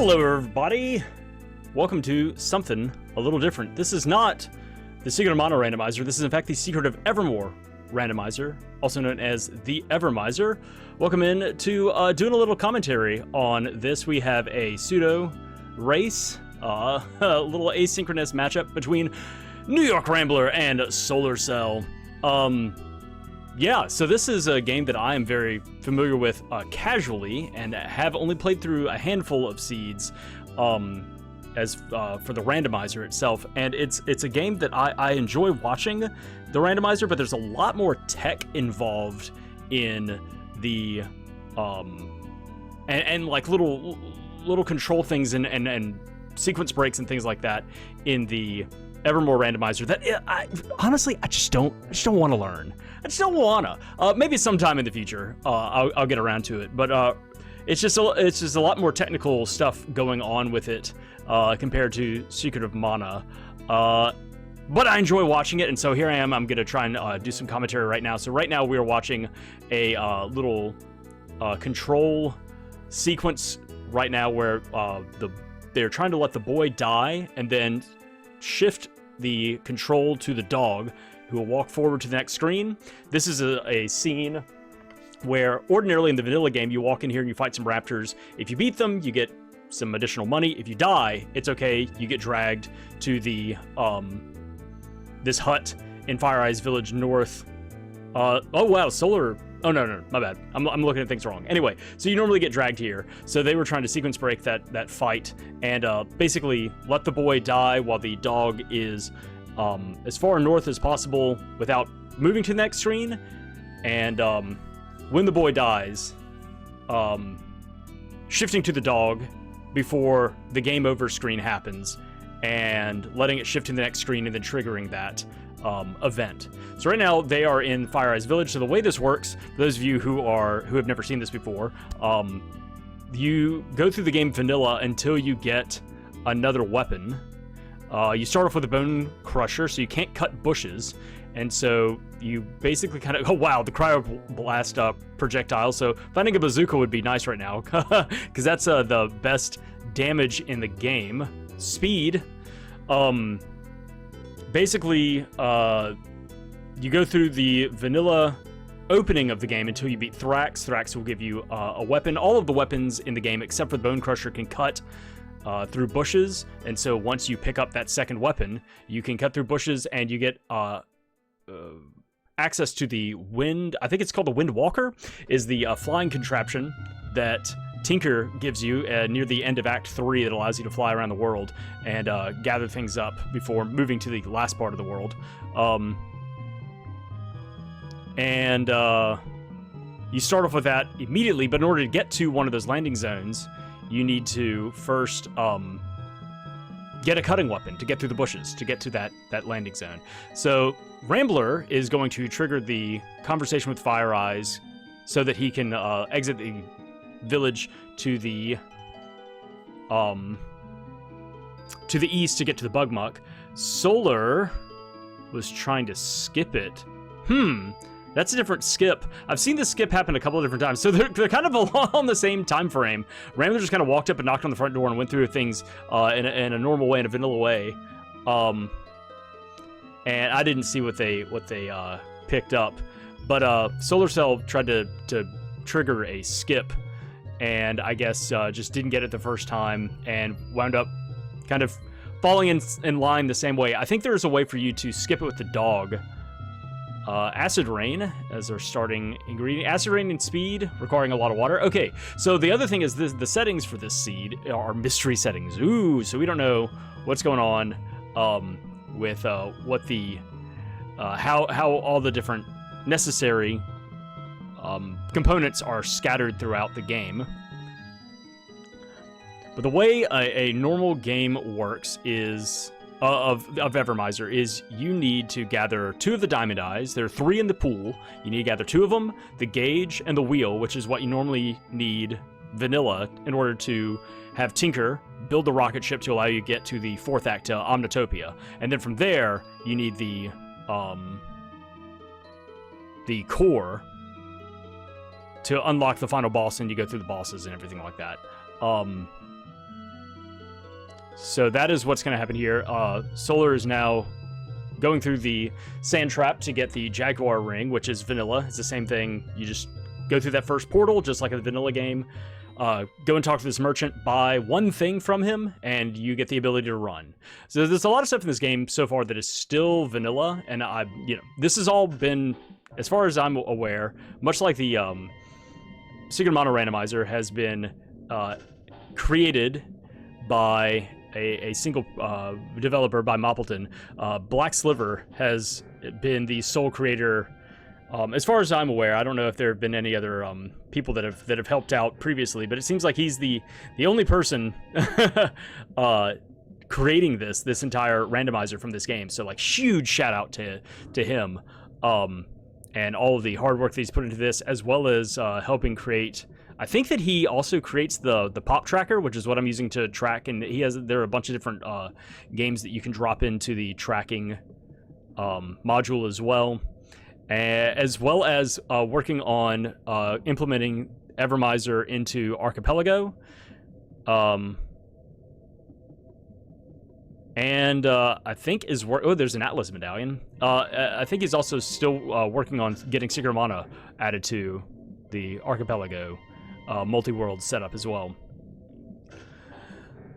Hello everybody! Welcome to something a little different. This is not the Secret of Mana randomizer. This is in fact the Secret of Evermore randomizer, also known as the Evermizer. Welcome in to doing a little commentary on this. We have a pseudo race, a little asynchronous matchup between NYRambler and solarcell. Yeah, so this is a game that I am very familiar with casually, and have only played through a handful of seeds as for the randomizer itself. And it's a game that I enjoy watching the randomizer, but there's a lot more tech involved in the and like little control things and sequence breaks and things like that in the Evermore randomizer that honestly I just don't want to learn. I just don't wanna. Maybe sometime in the future I'll get around to it, but it's just a lot more technical stuff going on with it compared to Secret of Mana. But I enjoy watching it, and so here I am. I'm gonna try and do some commentary right now. So right now we are watching a little control sequence right now where they're trying to let the boy die and then shift the control to the dog, who will walk forward to the next screen. This is a scene where ordinarily in the vanilla game, you walk in here and you fight some raptors. If you beat them, you get some additional money. If you die, it's okay. You get dragged to the this hut in Fire Eyes Village North. Oh wow, solar. Oh no, my bad. I'm looking at things wrong. Anyway, so you normally get dragged here. So they were trying to sequence break that fight and basically let the boy die while the dog is as far north as possible without moving to the next screen. And when the boy dies, shifting to the dog before the game over screen happens and letting it shift to the next screen and then triggering that event. So right now they are in Fire Eyes Village. So the way this works, for those of you who have never seen this before, you go through the game vanilla until you get another weapon. You start off with a bone crusher, so you can't cut bushes, and so you basically kind of, oh wow, the cryo blast projectile. So finding a bazooka would be nice right now, because that's the best damage in the game. Speed. Basically, you go through the vanilla opening of the game until you beat Thrax. Thrax will give you a weapon. All of the weapons in the game, except for the Bone Crusher, can cut through bushes. And so once you pick up that second weapon, you can cut through bushes and you get access to the wind. I think it's called the Wind Walker, is the flying contraption that Tinker gives you near the end of Act 3 that allows you to fly around the world and gather things up before moving to the last part of the world. You start off with that immediately, but in order to get to one of those landing zones, you need to first get a cutting weapon to get through the bushes to get to that landing zone. So Rambler is going to trigger the conversation with Fire Eyes so that he can exit the village to the east to get to the bug muck. Solar was trying to skip it. That's a different skip. I've seen this skip happen a couple of different times, so they're kind of along the same time frame. Rambler just kind of walked up and knocked on the front door and went through things in a normal way, in a vanilla way, and I didn't see what they picked up, but solarcell tried to trigger a skip, and I guess just didn't get it the first time and wound up kind of falling in line the same way. I think there's a way for you to skip it with the dog. Acid Rain as our starting ingredient. Acid Rain and speed, requiring a lot of water. Okay, so the other thing is the settings for this seed are mystery settings. Ooh, so we don't know what's going on with what the how all the different necessary components are scattered throughout the game. But the way a normal game works is of Evermizer is you need to gather 2 of the diamond eyes. There are 3 in the pool. You need to gather 2 of them, the gauge and the wheel, which is what you normally need vanilla in order to have Tinker build the rocket ship to allow you to get to the 4th act to Omnitopia. And then from there, you need the core to unlock the final boss, and you go through the bosses and everything like that. So that is what's going to happen here. Solar is now going through the sand trap to get the Jaguar ring, which is vanilla. It's the same thing. You just go through that first portal, just like a vanilla game. Go and talk to this merchant, buy one thing from him, and you get the ability to run. So there's a lot of stuff in this game so far that is still vanilla, and this has all been, as far as I'm aware, much like the Secret of Mana randomizer has been created by a single developer, by Moppleton. Black Sliver has been the sole creator. As far as I'm aware, I don't know if there have been any other people that have helped out previously, but it seems like he's the only person creating this entire randomizer from this game. So like, huge shout out to him, and all of the hard work that he's put into this, as well as helping create. I think that he also creates the pop tracker, which is what I'm using to track, and there are a bunch of different games that you can drop into the tracking module as well. As well as working on implementing Evermizer into Archipelago. And I think there's an Atlas medallion. I think he's also still working on getting Secret of Mana added to the Archipelago multi-world setup as well.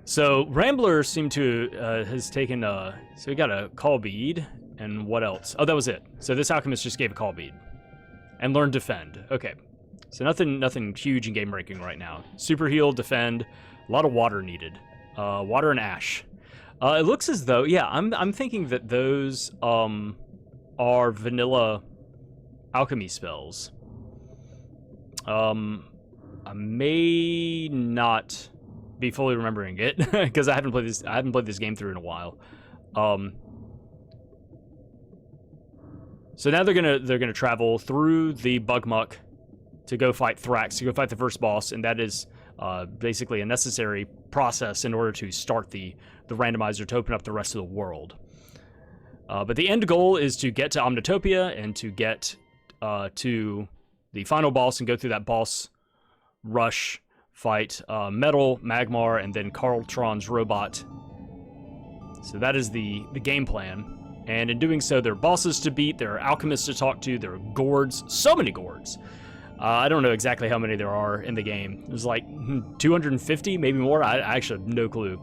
So Rambler seemed to has taken so we got a call bead. And what else? Oh, that was it. So this alchemist just gave a call bead. And learn defend. Okay. So nothing huge in game ranking right now. Super heal, defend, a lot of water needed. Water and ash. It looks as though, yeah, I'm thinking that those are vanilla alchemy spells. I may not be fully remembering it because I haven't played this game through in a while. So now they're gonna travel through the bug muck to go fight Thrax, to go fight the first boss, and that is basically a necessary process in order to start the randomizer to open up the rest of the world. But the end goal is to get to Omnitopia and to get to the final boss and go through that boss rush, fight Metal, Magmar, and then Carltron's robot. So that is the game plan. And in doing so, there are bosses to beat, there are alchemists to talk to, there are gourds, so many gourds. I don't know exactly how many there are in the game. There's like 250, maybe more. I actually have no clue.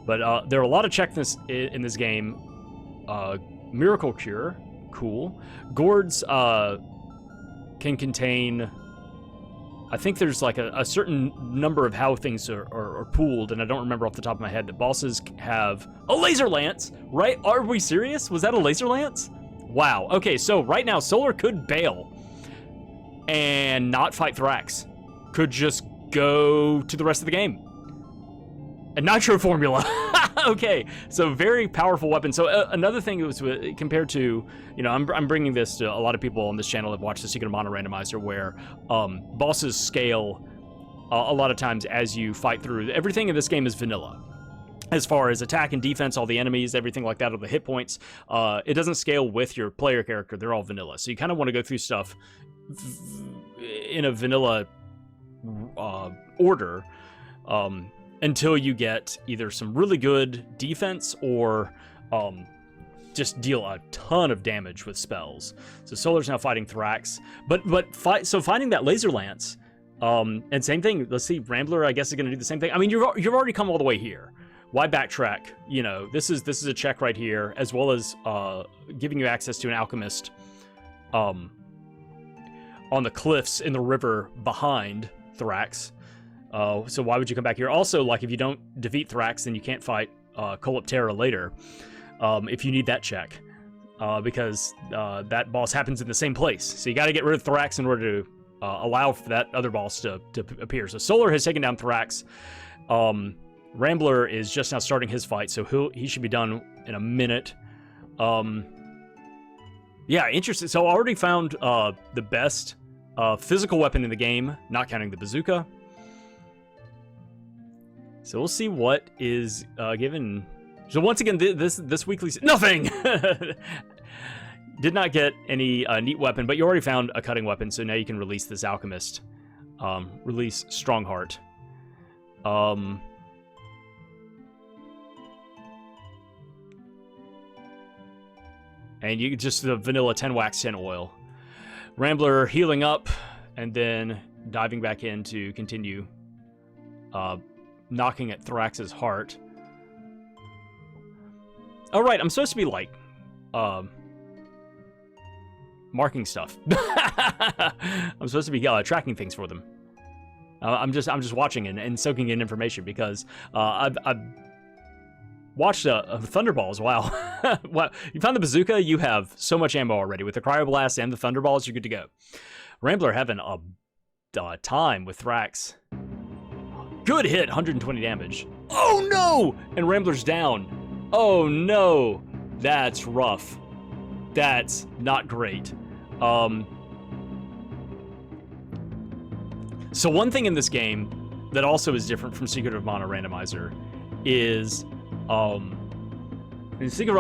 But there are a lot of checklists in this game. Miracle Cure, cool. Gourds can contain, I think there's like a certain number of how things are pooled, and I don't remember off the top of my head. The bosses have a laser lance, right? Are we serious? Was that a laser lance? Wow. Okay, so right now, Solar could bail and not fight Thrax. Could just go to the rest of the game. A nitro formula. Okay, so very powerful weapon. So another thing was compared to, I'm bringing this to a lot of people on this channel that watch the Secret of Mana randomizer, where bosses scale a lot of times as you fight through. Everything in this game is vanilla. As far as attack and defense, all the enemies, everything like that, all the hit points, it doesn't scale with your player character. They're all vanilla. So you kind of want to go through stuff in a vanilla order until you get either some really good defense or just deal a ton of damage with spells. So Solar's now fighting Thrax, so finding that laser lance, and same thing. Let's see, Rambler, I guess, is going to do the same thing. I mean, you've already come all the way here. Why backtrack? This is a check right here, as well as giving you access to an alchemist on the cliffs in the river behind Thrax. So why would you come back here? Also, like, if you don't defeat Thrax, then you can't fight Coloptera later, if you need that check, because that boss happens in the same place. So you got to get rid of Thrax in order to allow for that other boss to appear. So Solar has taken down Thrax. Rambler is just now starting his fight, so he should be done in a minute. Yeah, interesting. So I already found the best physical weapon in the game, not counting the bazooka. So we'll see what is given. So once again, this weekly nothing. Did not get any neat weapon, but you already found a cutting weapon, so now you can release this alchemist. Release Strongheart. And you just the vanilla 10 wax 10 oil. Rambler healing up and then diving back in to continue knocking at Thrax's heart. Oh, right, I'm supposed to be, like, marking stuff. I'm supposed to be tracking things for them. I'm just watching and soaking in information because I've watched Thunderballs. Wow. Wow. You found the bazooka, you have so much ammo already. With the cryoblast and the Thunderballs, you're good to go. Rambler having a time with Thrax. Good hit, 120 damage. Oh no! And Rambler's down. Oh no! That's rough. That's not great. So one thing in this game that also is different from Secret of Mana Randomizer is in the Secret of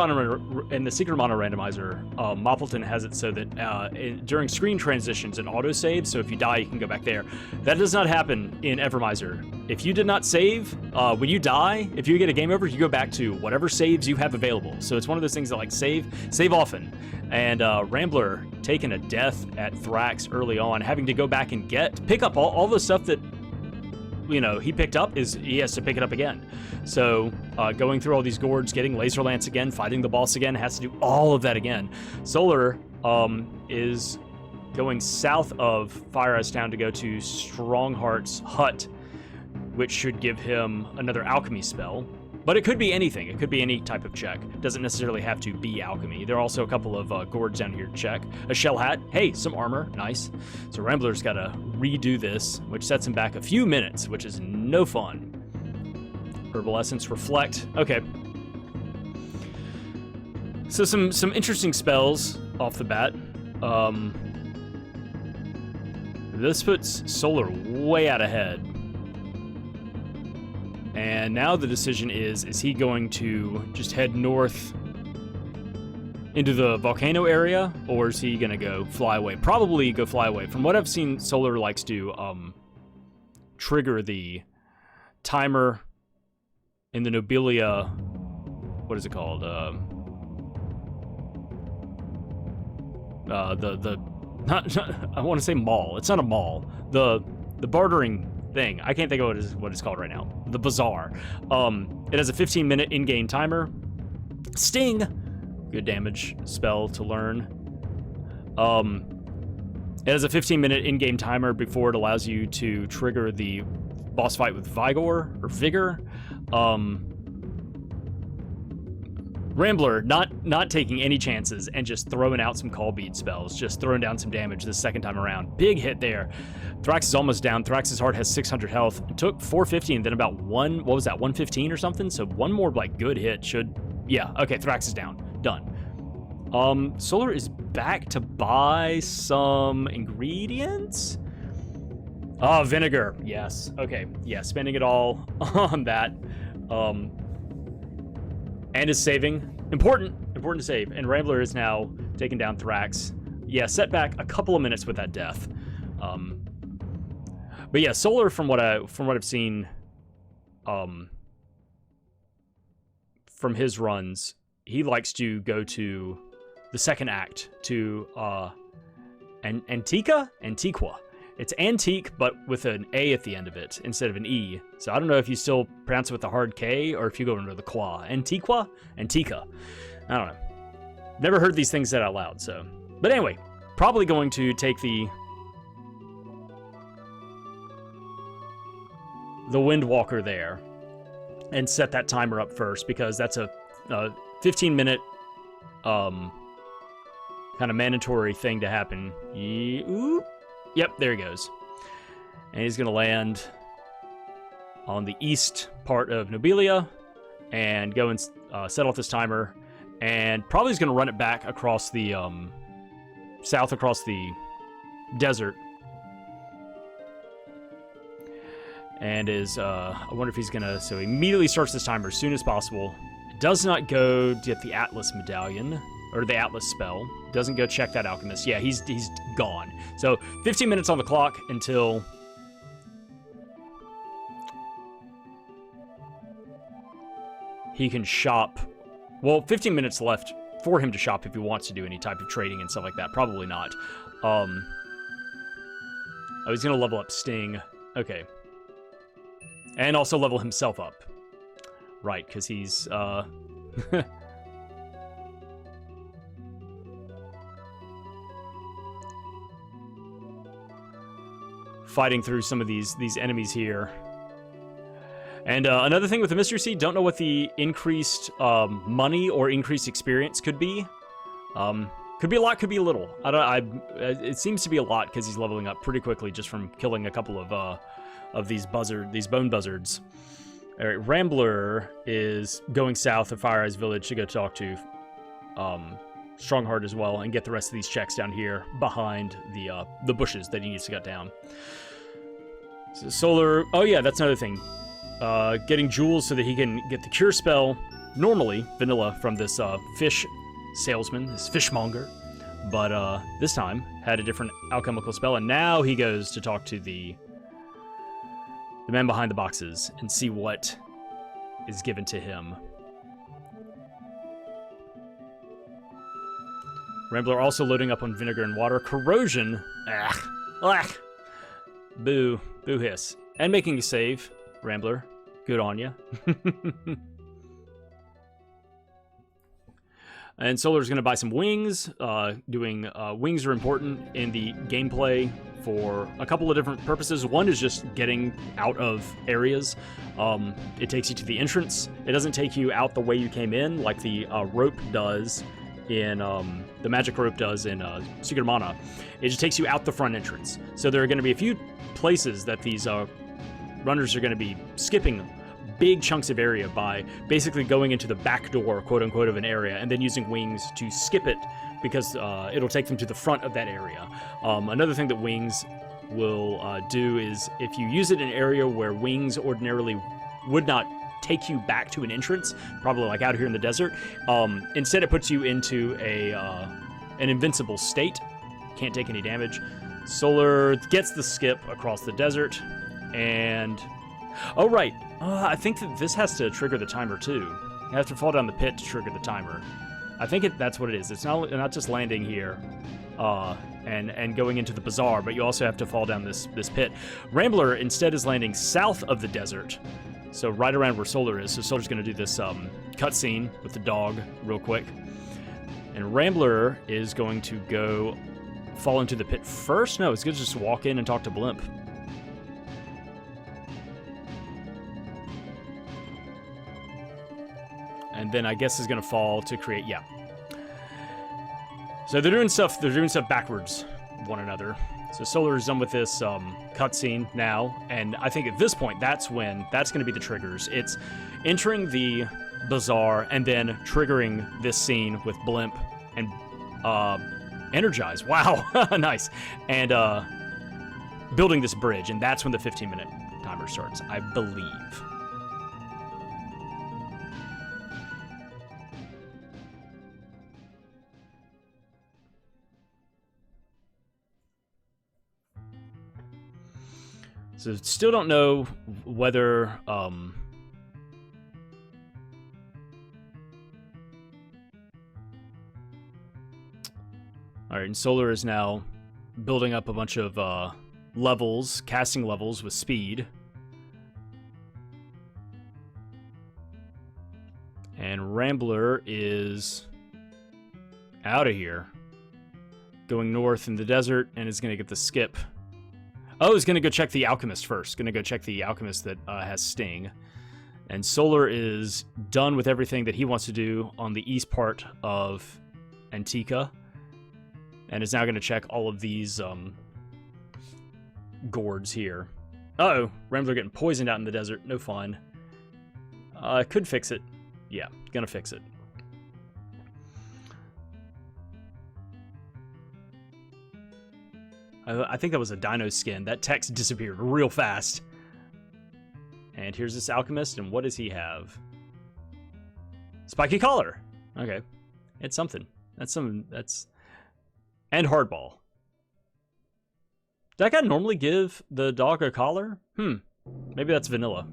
Mana Randomizer, Moppleton has it so that during screen transitions it autosaves, so if you die you can go back there. That does not happen in Evermizer. If you did not save, when you die, if you get a game over, you go back to whatever saves you have available. So it's one of those things that like save often. And Rambler taking a death at Thrax early on, having to go back and pick up all the stuff that he picked up, he has to pick it up again. So going through all these gourds, getting Laser Lance again, fighting the boss again, has to do all of that again. Solar is going south of Fire Ice Town to go to Strongheart's hut, which should give him another alchemy spell. But it could be anything. It could be any type of check. It doesn't necessarily have to be alchemy. There are also a couple of gourds down here to check. A shell hat. Hey, some armor. Nice. So Rambler's got to redo this, which sets him back a few minutes, which is no fun. Herbal Essence, Reflect. Okay. So some interesting spells off the bat. This puts Solar way out ahead. And now the decision is he going to just head north into the volcano area, or is he going to fly away? Probably go fly away. From what I've seen, Solar likes to trigger the timer in the Nobilia, what is it called? I want to say mall. It's not a mall. The bartering thing. I can't think of what it's called right now. The bazaar. It has a 15-minute in-game timer. Sting, good damage spell to learn. It has a 15-minute in-game timer before it allows you to trigger the boss fight with Vigor. Rambler not taking any chances and just throwing out some call bead spells, just throwing down some damage the second time around. Big hit there. Thrax is almost down. Thrax's heart has 600 health. It took 450 and then about 115 or something? So one more like good hit should, yeah, okay, Thrax is down. Done. Solar is back to buy some ingredients. Oh, vinegar, yes. Okay, yeah, spending it all on that. And is saving. Important to save. And Rambler is now taking down Thrax. Yeah, set back a couple of minutes with that death. But yeah, Solar, from what I've seen, from his runs, he likes to go to the second act to Antiqua. It's Antique, but with an A at the end of it instead of an E. So I don't know if you still pronounce it with the hard K or if you go into the qua. Antiqua? Antica. I don't know. Never heard these things said out loud, so. But anyway, probably going to take the Windwalker there and set that timer up first because that's a 15-minute kind of mandatory thing to happen. Yep, there he goes. And he's going to land on the east part of Nobilia and go and set off this timer. And probably is going to run it back across the, south across the desert. And I wonder if he's going to, so he immediately starts this timer as soon as possible. Does not go get the Atlas medallion. Or the Atlas spell. Doesn't go check that alchemist. Yeah, he's gone. So 15 minutes on the clock until he can shop. Well, 15 minutes left for him to shop if he wants to do any type of trading and stuff like that. Probably not. Oh, he's going to level up Sting. Okay. And also level himself up. Right, because he's, fighting through some of these enemies here. And another thing with the Mystery Seed, don't know what the increased money or increased experience could be. Could be a lot, could be a little. It seems to be a lot because he's leveling up pretty quickly just from killing a couple of these bone buzzards. All right, Rambler is going south of Fire Eyes Village to go talk to Strongheart as well and get the rest of these checks down here behind the bushes that he needs to cut down. So Solar, oh yeah, that's another thing. Getting jewels so that he can get the cure spell, normally vanilla, from this fish salesman, this fishmonger, but this time had a different alchemical spell, and now he goes to talk to the man behind the boxes and see what is given to him. Rambler also loading up on vinegar and water. Corrosion. Boo. Boo hiss. And making a save. Rambler. Good on ya. And Solar's going to buy some wings. Wings are important in the gameplay for a couple of different purposes. One is just getting out of areas. It takes you to the entrance. It doesn't take you out the way you came in, like the rope does in the magic rope does in Secret of Mana. It just takes you out the front entrance. So there are going to be a few places that these runners are going to be skipping big chunks of area by basically going into the back door, quote unquote, of an area and then using wings to skip it because it'll take them to the front of that area. Another thing that wings will do is if you use it in an area where wings ordinarily would not take you back to an entrance, probably like out here in the desert, instead it puts you into an invincible state. Can't take any damage. Solar gets the skip across the desert, and oh right, I think that this has to trigger the timer too. You have to fall down the pit to trigger the timer. I think that's what it is. It's not just landing here and going into the bazaar, but you also have to fall down this pit. Rambler instead is landing south of the desert, so right around where Solar is. So Solar's going to do this cutscene with the dog real quick, and Rambler is going to go fall into the pit first. No, it's good to just walk in and talk to Blimp. And then I guess is going to fall to create, yeah. So they're doing stuff backwards one another. So Solar is done with this cutscene now, and I think at this point that's going to be the triggers. It's entering the bazaar and then triggering this scene with Blimp and Energize. Wow, nice. And building this bridge, and that's when the 15-minute timer starts, I believe. So still don't know whether all right, and Solar is now building up a bunch of levels, casting levels with speed. And Rambler is out of here, going north in the desert, and is going to get the skip. Oh, he's going to go check the Alchemist first. Going to go check the Alchemist that has Sting. And Solar is done with everything that he wants to do on the east part of Antica. And is now going to check all of these gourds here. Uh-oh, Rambler getting poisoned out in the desert. No fun. Could fix it. Yeah, gonna fix it. I think that was a dino skin. That text disappeared real fast. And here's this alchemist, and what does he have? Spiky collar. Okay. It's something. That's... And hardball. Did that guy normally give the dog a collar? Maybe that's vanilla.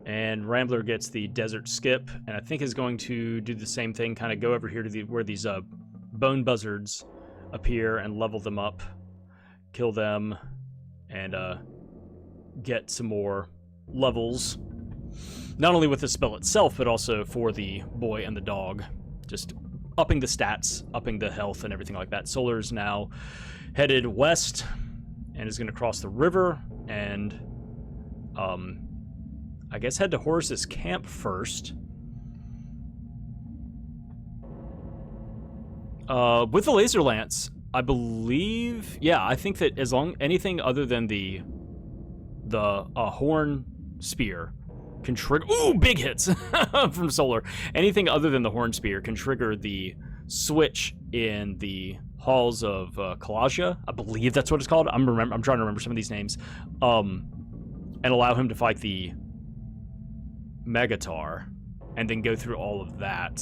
And Rambler gets the desert skip, and I think is going to do the same thing, kind of go over here to where these bone buzzards appear and level them up, kill them, and get some more levels. Not only with the spell itself, but also for the boy and the dog. Just upping the stats, upping the health, and everything like that. Solar's now headed west and is going to cross the river and I guess head to Horus's camp first. With the laser lance, I believe, yeah, I think that as long anything other than the horn spear can trigger. Ooh, big hits from Solar. Anything other than the horn spear can trigger the switch in the halls of Kalaja. I believe that's what it's called. I'm trying to remember some of these names. And allow him to fight the Megatar, and then go through all of that.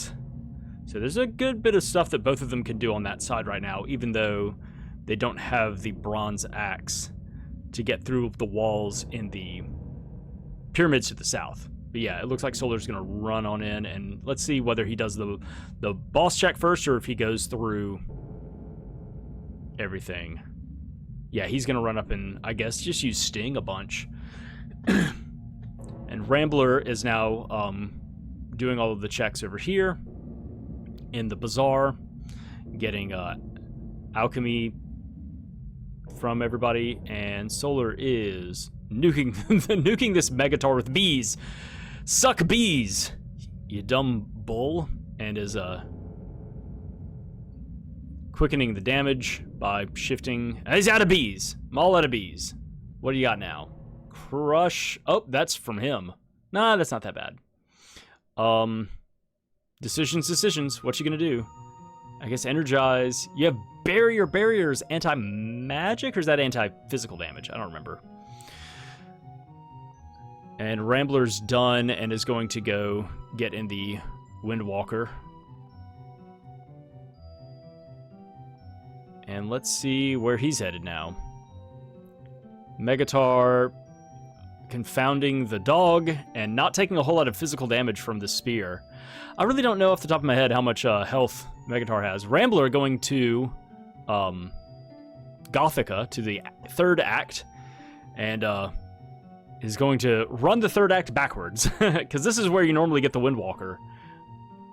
So there's a good bit of stuff that both of them can do on that side right now, even though they don't have the bronze axe to get through the walls in the pyramids to the south. But yeah, it looks like Solar's going to run on in, and let's see whether he does the boss check first, or if he goes through everything. Yeah, he's going to run up and, I guess, just use Sting a bunch. And Rambler is now doing all of the checks over here in the bazaar, getting alchemy from everybody, and Solar is nuking this Megatar with bees. Suck bees, you dumb bull, and is quickening the damage by shifting. He's out of bees. I'm all out of bees. What do you got now? Crush. Oh, that's from him. Nah, that's not that bad. Decisions. What you gonna do? I guess energize. You have barrier. Barriers anti-magic, or is that anti-physical damage? I don't remember. And Rambler's done and is going to go get in the Windwalker. And let's see where he's headed now. Megatar confounding the dog and not taking a whole lot of physical damage from the spear. I really don't know off the top of my head how much health Megatar has. Rambler going to Gothica, to the third act, and is going to run the third act backwards, because this is where you normally get the Windwalker.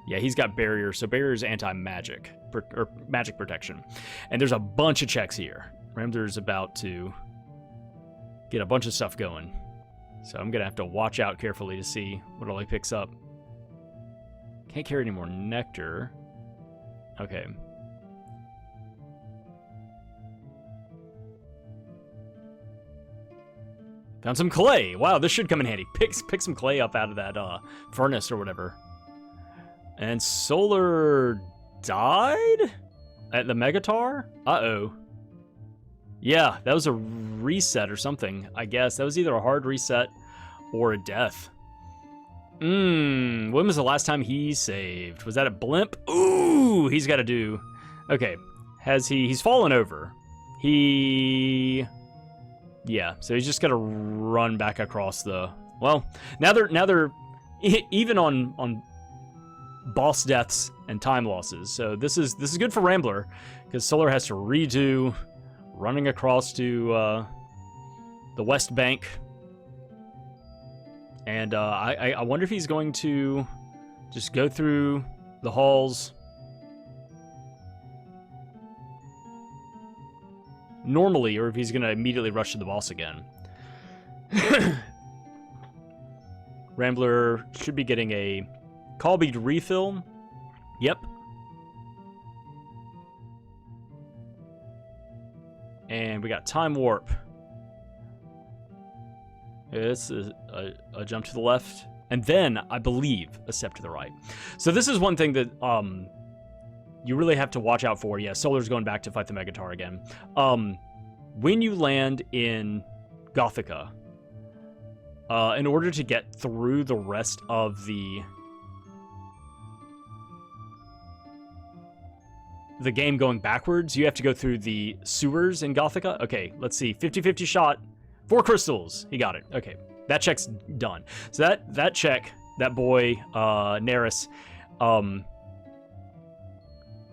Yeah, he's got barrier, so barrier is anti-magic, or magic protection. And there's a bunch of checks here. Rambler's about to get a bunch of stuff going. So I'm going to have to watch out carefully to see what all he picks up. Can't carry any more nectar. Okay. Found some clay. Wow, this should come in handy. Pick some clay up out of that furnace or whatever. And Solar died at the Megatar? Uh-oh. Yeah, that was a reset or something, I guess. That was either a hard reset or a death. When was the last time he saved? Was that a blimp? Ooh, he's got to do... Okay, he's fallen over. Yeah, so he's just got to run back across the... Well, now they're even on boss deaths and time losses. So this is good for Rambler, because Solar has to redo running across to the West Bank. And I wonder if he's going to just go through the halls normally, or if he's going to immediately rush to the boss again. Rambler should be getting a call bead refill. Yep. And we got time warp. This is a jump to the left, and then I believe a step to the right. So this is one thing that you really have to watch out for. Yeah, Solar's going back to fight the Megatar again. When you land in Gothica, in order to get through the rest of the game going backwards, you have to go through the sewers in Gothica. Okay, let's see. 50-50 shot. 4 crystals. He got it. Okay. that check's done. So that check, that boy, Neris,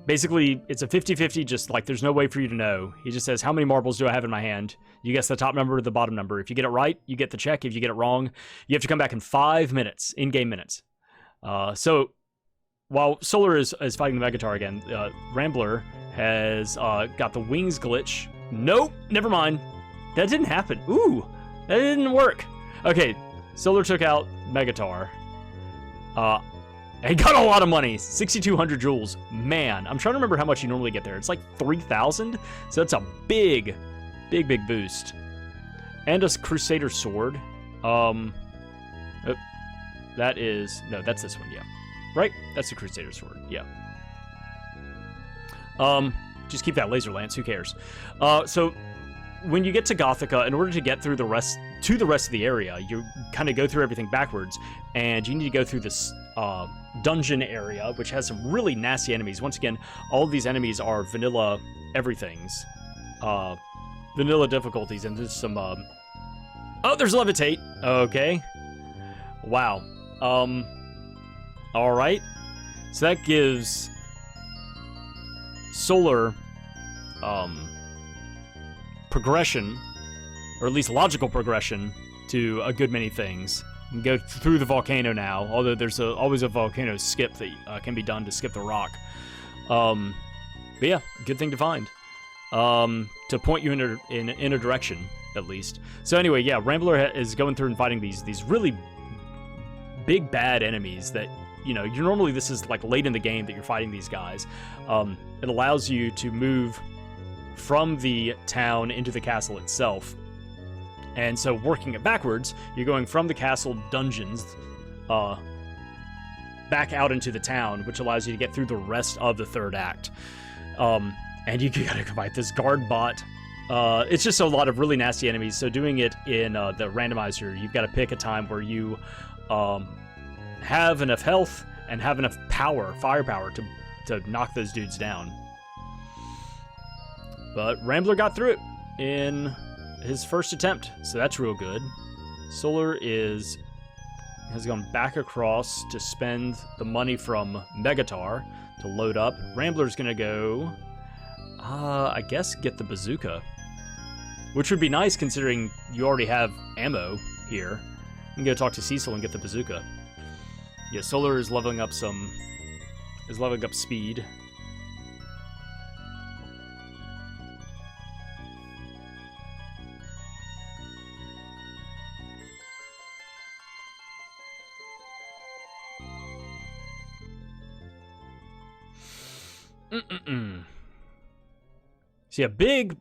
basically, it's a 50-50, just like there's no way for you to know. He just says, how many marbles do I have in my hand? You guess the top number or the bottom number. If you get it right, you get the check. If you get it wrong, you have to come back in 5 minutes, in-game minutes. So while Solar is fighting the Megatar again, Rambler has got the wings glitch. Nope, never mind. That didn't happen. Ooh, that didn't work. Okay, Solar took out Megatar. He got a lot of money, 6,200 jewels. Man, I'm trying to remember how much you normally get there. It's like 3,000, so that's a big boost. And a Crusader sword. That is, no, that's this one, yeah. Right? That's the Crusader sword, yeah. Just keep that laser lance, who cares? So when you get to Gothica, in order to get through the rest of the area, you kind of go through everything backwards, and you need to go through this dungeon area, which has some really nasty enemies. Once again, all of these enemies are vanilla everythings, vanilla difficulties, and there's some. Oh, there's levitate. Okay. Wow. All right. So that gives Solar progression, or at least logical progression, to a good many things. You can go through the volcano now, although there's always a volcano skip that can be done to skip the rock. But yeah, good thing to find. To point you in a direction, at least. So anyway, yeah, Rambler is going through and fighting these really big bad enemies that, you know, normally this is like late in the game that you're fighting these guys. It allows you to move from the town into the castle itself. And so working it backwards, you're going from the castle dungeons back out into the town, which allows you to get through the rest of the third act. And you gotta fight this guard bot. It's just a lot of really nasty enemies. So doing it in the randomizer, you've got to pick a time where you have enough health and have enough firepower to knock those dudes down. But Rambler got through it in his first attempt, so that's real good. Solar has gone back across to spend the money from Megatar to load up. Rambler's gonna go, I guess, get the bazooka, which would be nice considering you already have ammo here. You can go talk to Cecil and get the bazooka. Yeah, Solar is leveling up speed. So yeah, big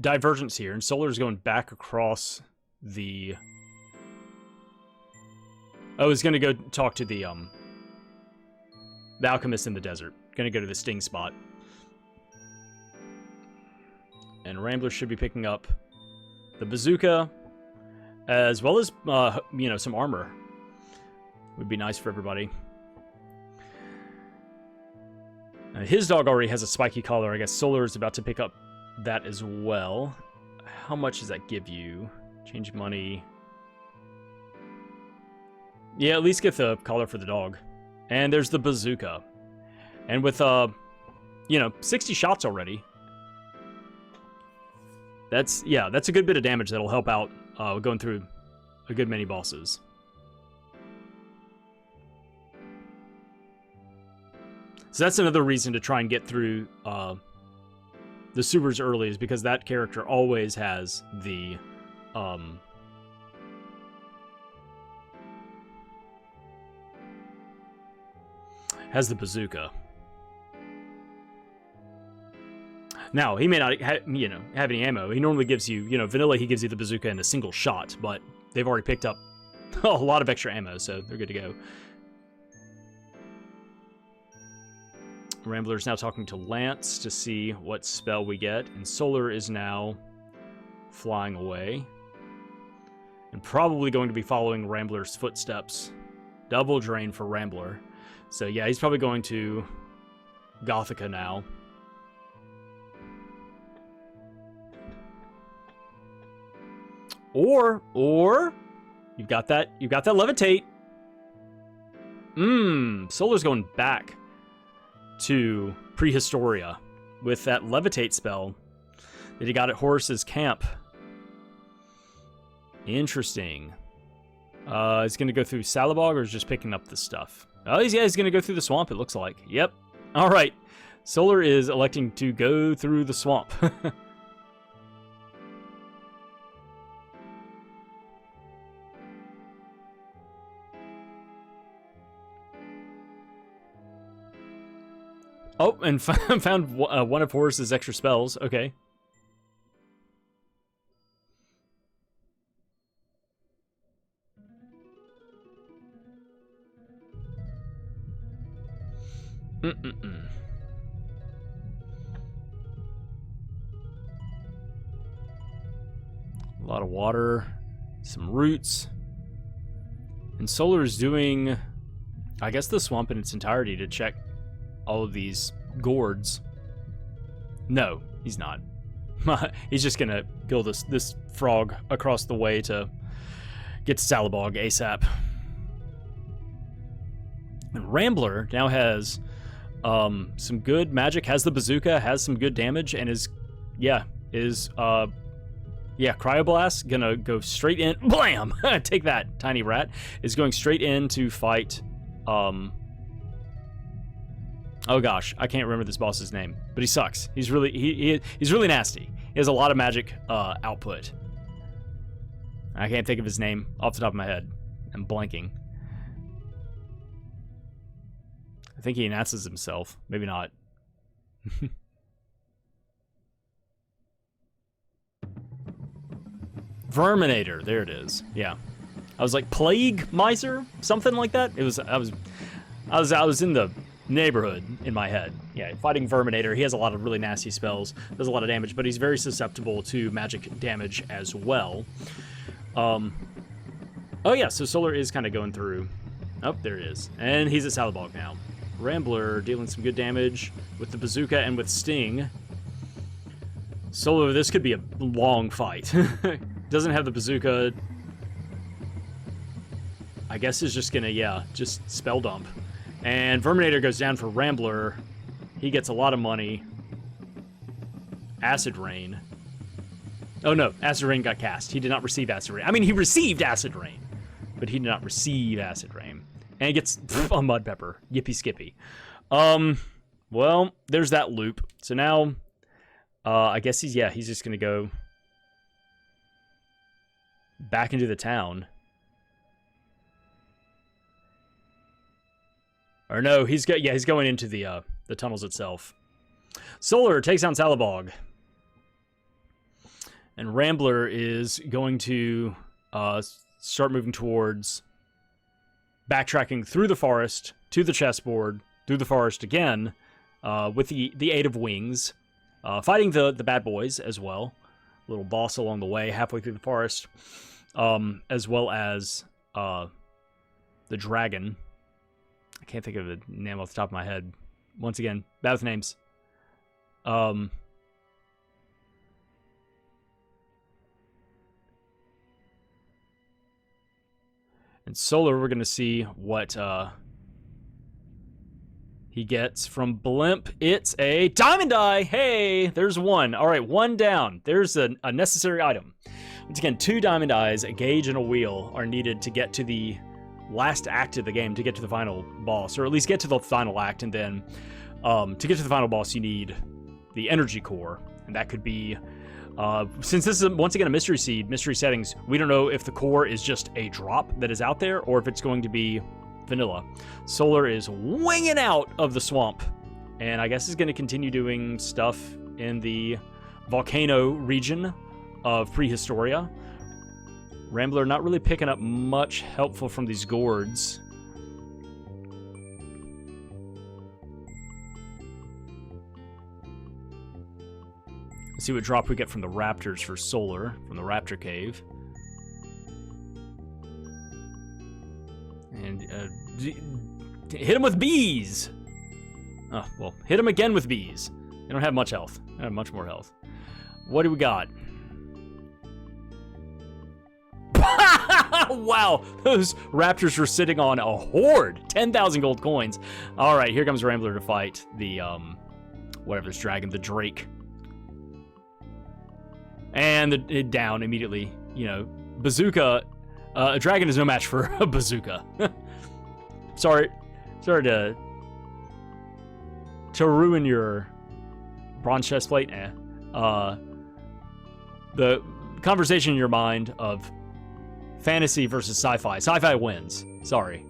divergence here, and Solar's going back across the... Oh, he's gonna go talk to the alchemist in the desert. Gonna go to the sting spot. And Rambler should be picking up the bazooka, as well as, you know, some armor. Would be nice for everybody. His dog already has a spiky collar. I guess Solar is about to pick up that as well. How much does that give you? Change money. Yeah, at least get the collar for the dog. And there's the bazooka. And with, you know, 60 shots already. That's a good bit of damage that'll help out going through a good many bosses. So that's another reason to try and get through the supers early, is because that character always has the bazooka. Now, he may not have any ammo. He normally gives you, vanilla, he gives you the bazooka in a single shot, but they've already picked up a lot of extra ammo, so they're good to go. Rambler's now talking to Lance to see what spell we get, and Solar is now flying away. And probably going to be following Rambler's footsteps. Double drain for Rambler. So yeah, he's probably going to Gothica now. Or You've got that. You've got that levitate. Solar's going back to Prehistoria with that levitate spell that he got at Horus's camp. Interesting. He's going to go through Salabog, or is just picking up the stuff? Oh, he's going to go through the swamp, it looks like. Yep. All right. Solar is electing to go through the swamp. Oh, and found one of Horus's extra spells. Okay. A lot of water, some roots. And Solar is doing, I guess, the swamp in its entirety to check all of these gourds. No, he's not. He's just gonna kill this frog across the way to get to Salabog ASAP. And Rambler now has some good magic, has the bazooka, has some good damage, and is Cryoblast gonna go straight in. Blam! Take that, tiny rat. Is going straight in to fight. Oh gosh, I can't remember this boss's name, but he sucks. He's really he's really nasty. He has a lot of magic output. I can't think of his name off the top of my head. I'm blanking. I think he announces himself. Maybe not. Verminator. There it is. Yeah. I was like Plague Miser, something like that. It was. I was in the neighborhood in my head. Yeah, fighting Verminator. He has a lot of really nasty spells. Does a lot of damage, but he's very susceptible to magic damage as well. Oh yeah. So Solar is kind of going through. Oh, there it is, and he's at Salabog now. Rambler dealing some good damage with the bazooka and with Sting. Solar, this could be a long fight. Doesn't have the bazooka. I guess is just gonna, just spell dump. And Verminator goes down for Rambler. He gets a lot of money. Acid Rain. Oh no, Acid Rain got cast. He did not receive Acid Rain. I mean, he received Acid Rain, but he did not receive Acid Rain. And he gets a Mud Pepper. Yippee skippy. Well, there's that loop. So now, I guess he's just gonna go back into the town. Or no, he's going into the tunnels itself. Solar takes down Salabog. And Rambler is going to start moving towards backtracking through the forest to the chessboard, through the forest again, with the aid of wings, fighting the bad boys as well. A little boss along the way, halfway through the forest, as well as the dragon. I can't think of the name off the top of my head. Once again, bad with names. And Solar, we're going to see what he gets from Blimp. It's a diamond eye. Hey, there's one. All right, one down. There's a necessary item. Once again, 2 diamond eyes, a gauge, and a wheel are needed to get to the last act of the game, to get to the final boss, or at least get to the final act. And then to get to the final boss, you need the energy core, and that could be since this is once again a mystery seed, mystery settings, we don't know if the core is just a drop that is out there or if it's going to be vanilla. Solar is winging out of the swamp, and I guess is going to continue doing stuff in the volcano region of Prehistoria. Rambler not really picking up much helpful from these gourds. Let's see what drop we get from the raptors for Solar, from the raptor cave. And hit him with bees! Oh, well, hit him again with bees. They don't have much health. They have much more health. What do we got? Wow, those raptors were sitting on a hoard. 10,000 gold coins. All right, here comes Rambler to fight the, whatever this dragon, the Drake. And down immediately, you know, bazooka. A dragon is no match for a bazooka. sorry to ruin your bronze chest plate. The conversation in your mind of fantasy versus sci-fi. Sci-fi wins. Sorry.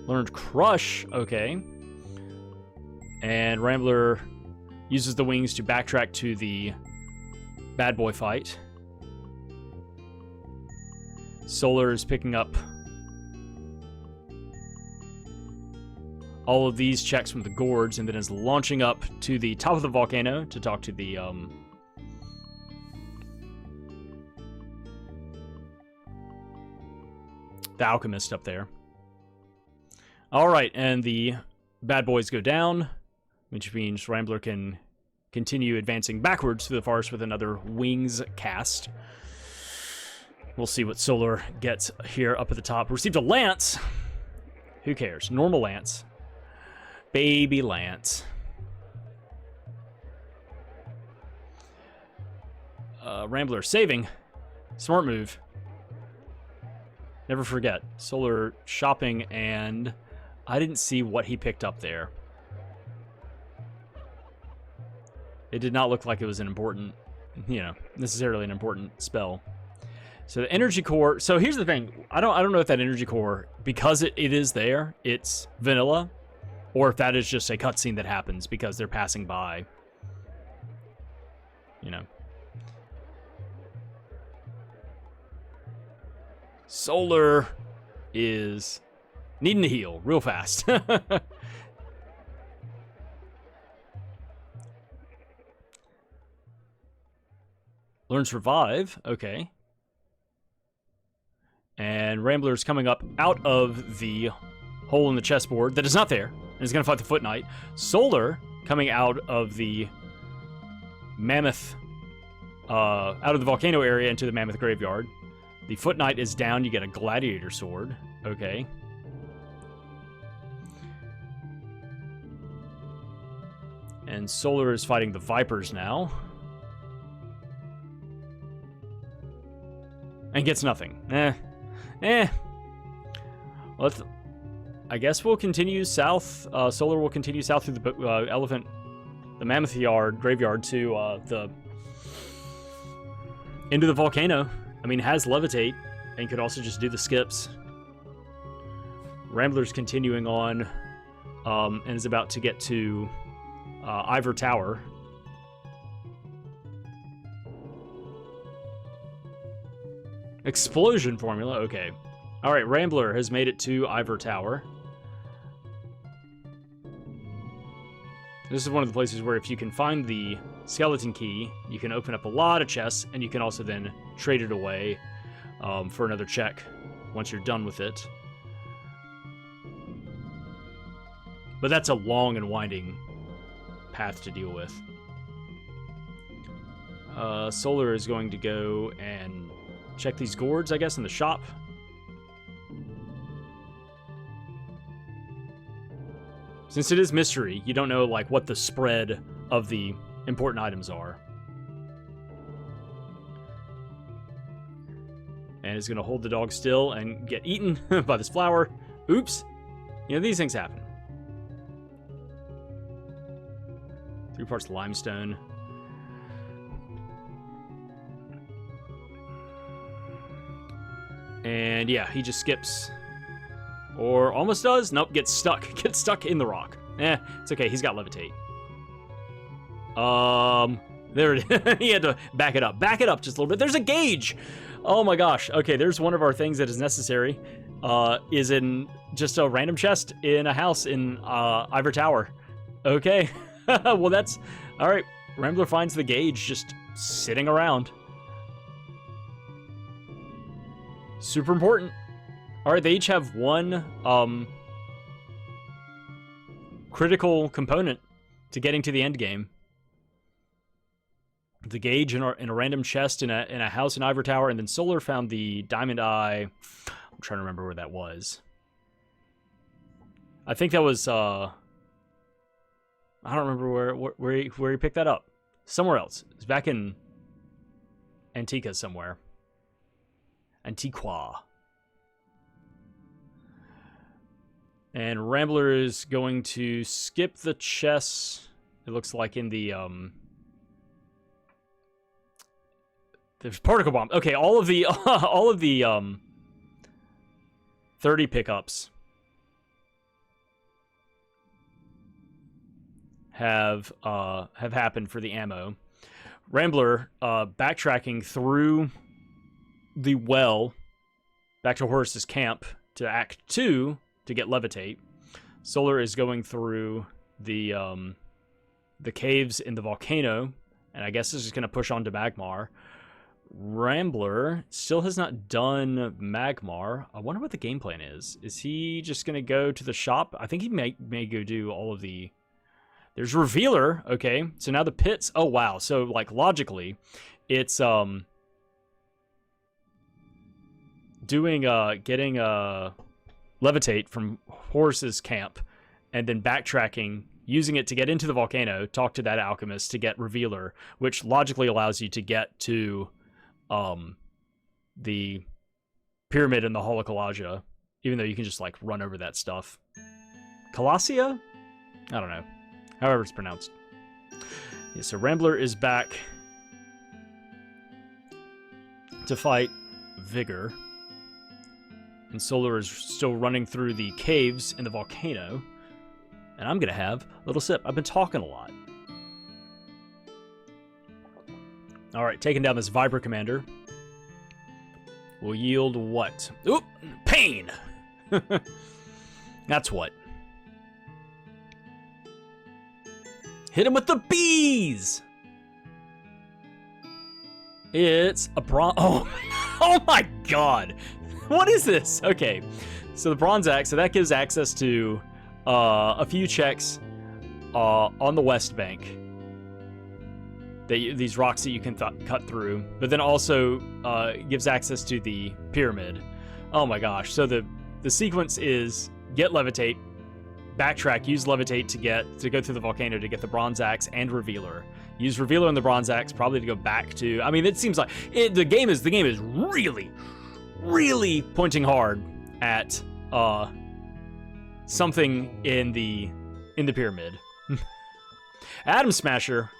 Learned Crush. Okay. And Rambler uses the wings to backtrack to the bad boy fight. Solar is picking up all of these checks from the gourds and then is launching up to the top of the volcano to talk to the alchemist up there. All right, and the bad boys go down, which means Rambler can continue advancing backwards through the forest with another wings cast. We'll see what Solar gets here up at the top. Received a lance. Who cares? Normal lance. Baby lance. Rambler saving. Smart move. Never forget. Solar shopping, and I didn't see what he picked up there. It did not look like it was an important, you know, necessarily an important spell. So the energy core. So here's the thing. I don't know if that energy core, because it is there, it's vanilla, or if that is just a cutscene that happens because they're passing by. You know. Solar is needing to heal real fast. Learn Survive. Okay. And Rambler's coming up out of the hole in the chessboard that is not there, and is going to fight the Foot Knight. Solar coming out of the Mammoth, out of the volcano area into the Mammoth Graveyard. The Foot Knight is down. You get a Gladiator Sword. Okay. And Solar is fighting the Vipers now. And gets nothing. Well, I guess we'll continue south. Solar will continue south through the the Mammoth Graveyard to into the volcano. I mean, has Levitate, and could also just do the skips. Rambler's continuing on, and is about to get to Ivor Tower. Explosion formula, okay. Alright, Rambler has made it to Ivor Tower. This is one of the places where if you can find the skeleton key, you can open up a lot of chests, and you can also then trade it away for another check once you're done with it. But that's a long and winding path to deal with. Solar is going to go and check these gourds, I guess, in the shop. Since it is mystery, you don't know, like, what the spread of the important items are. And is going to hold the dog still and get eaten by this flower. Oops. You know, these things happen. 3 parts limestone. And yeah, he just skips. Or almost does. Nope, gets stuck. Gets stuck in the rock. It's okay. He's got Levitate. There it is. He had to back it up. Back it up just a little bit. There's a gauge. Oh my gosh. Okay, there's one of our things that is necessary. Is in just a random chest in a house in Ivor Tower. Okay. Well, that's... Alright. Rambler finds the gauge just sitting around. Super important. Alright, they each have one critical component to getting to the end game. the gauge in a random chest in a house in Ivory Tower, and then Solar found the diamond eye. I'm trying to remember where that was. I think that was I don't remember where he picked that up. Somewhere else. It's back in Antigua somewhere. Antigua. And Rambler is going to skip the chess. It looks like in the there's particle bomb. Okay, all of the 30 pickups have happened for the ammo. Rambler backtracking through the well back to Horus's camp to Act 2 to get Levitate. Solar is going through the caves in the volcano, and I guess this is going to push on to Magmar. Rambler still has not done Magmar. I wonder what the game plan is. Is he just going to go to the shop? I think he may go do all of the... There's Revealer. Okay, so now the pits. Oh, wow. So, like, logically, it's getting Levitate from Horus's camp, and then backtracking, using it to get into the volcano, talk to that alchemist to get Revealer, which logically allows you to get to the pyramid and the Hall of Kalaja, even though you can just, like, run over that stuff. Colossia? I don't know. However it's pronounced. Yeah, so Rambler is back to fight Vigor. And Solar is still running through the caves in the volcano. And I'm going to have a little sip. I've been talking a lot. Alright, taking down this Viper Commander will yield what? Oop! Pain! That's what. Hit him with the bees! It's a bronze... Oh my god! What is this? Okay, so the bronze axe, so that gives access to a few checks on the west bank. These rocks that you can cut through, but then also gives access to the pyramid. Oh my gosh, so the sequence is get Levitate, backtrack, use Levitate to go through the volcano to get the bronze axe and Revealer. Use Revealer and the bronze axe probably to go back to... I mean, it seems like the game is really pointing hard at something in the pyramid. Atom Smasher.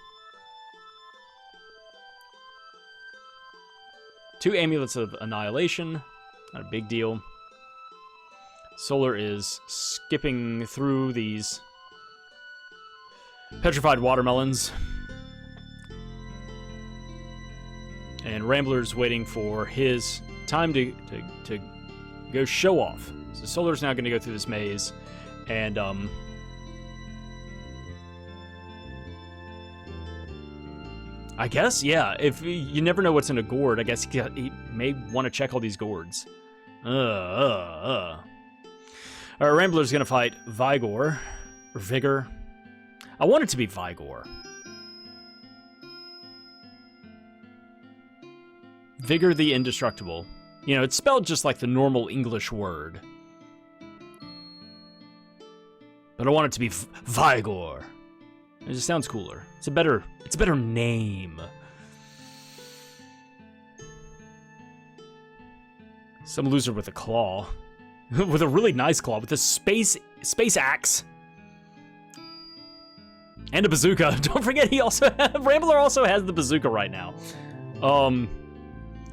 2 amulets of annihilation. Not a big deal. Solar is skipping through these petrified watermelons. And Rambler's waiting for his time to go show off. So Solar's now going to go through this maze, and I guess, yeah, if you never know what's in a gourd, I guess he may want to check all these gourds. Alright, Rambler's going to fight Vigor, or Vigor. I want it to be Vigor. Vigor the Indestructible. You know, it's spelled just like the normal English word. But I want it to be Vigor. It just sounds cooler. It's a better name. Some loser with a claw. With a really nice claw, with a space axe. And a bazooka. Don't forget Rambler also has the bazooka right now.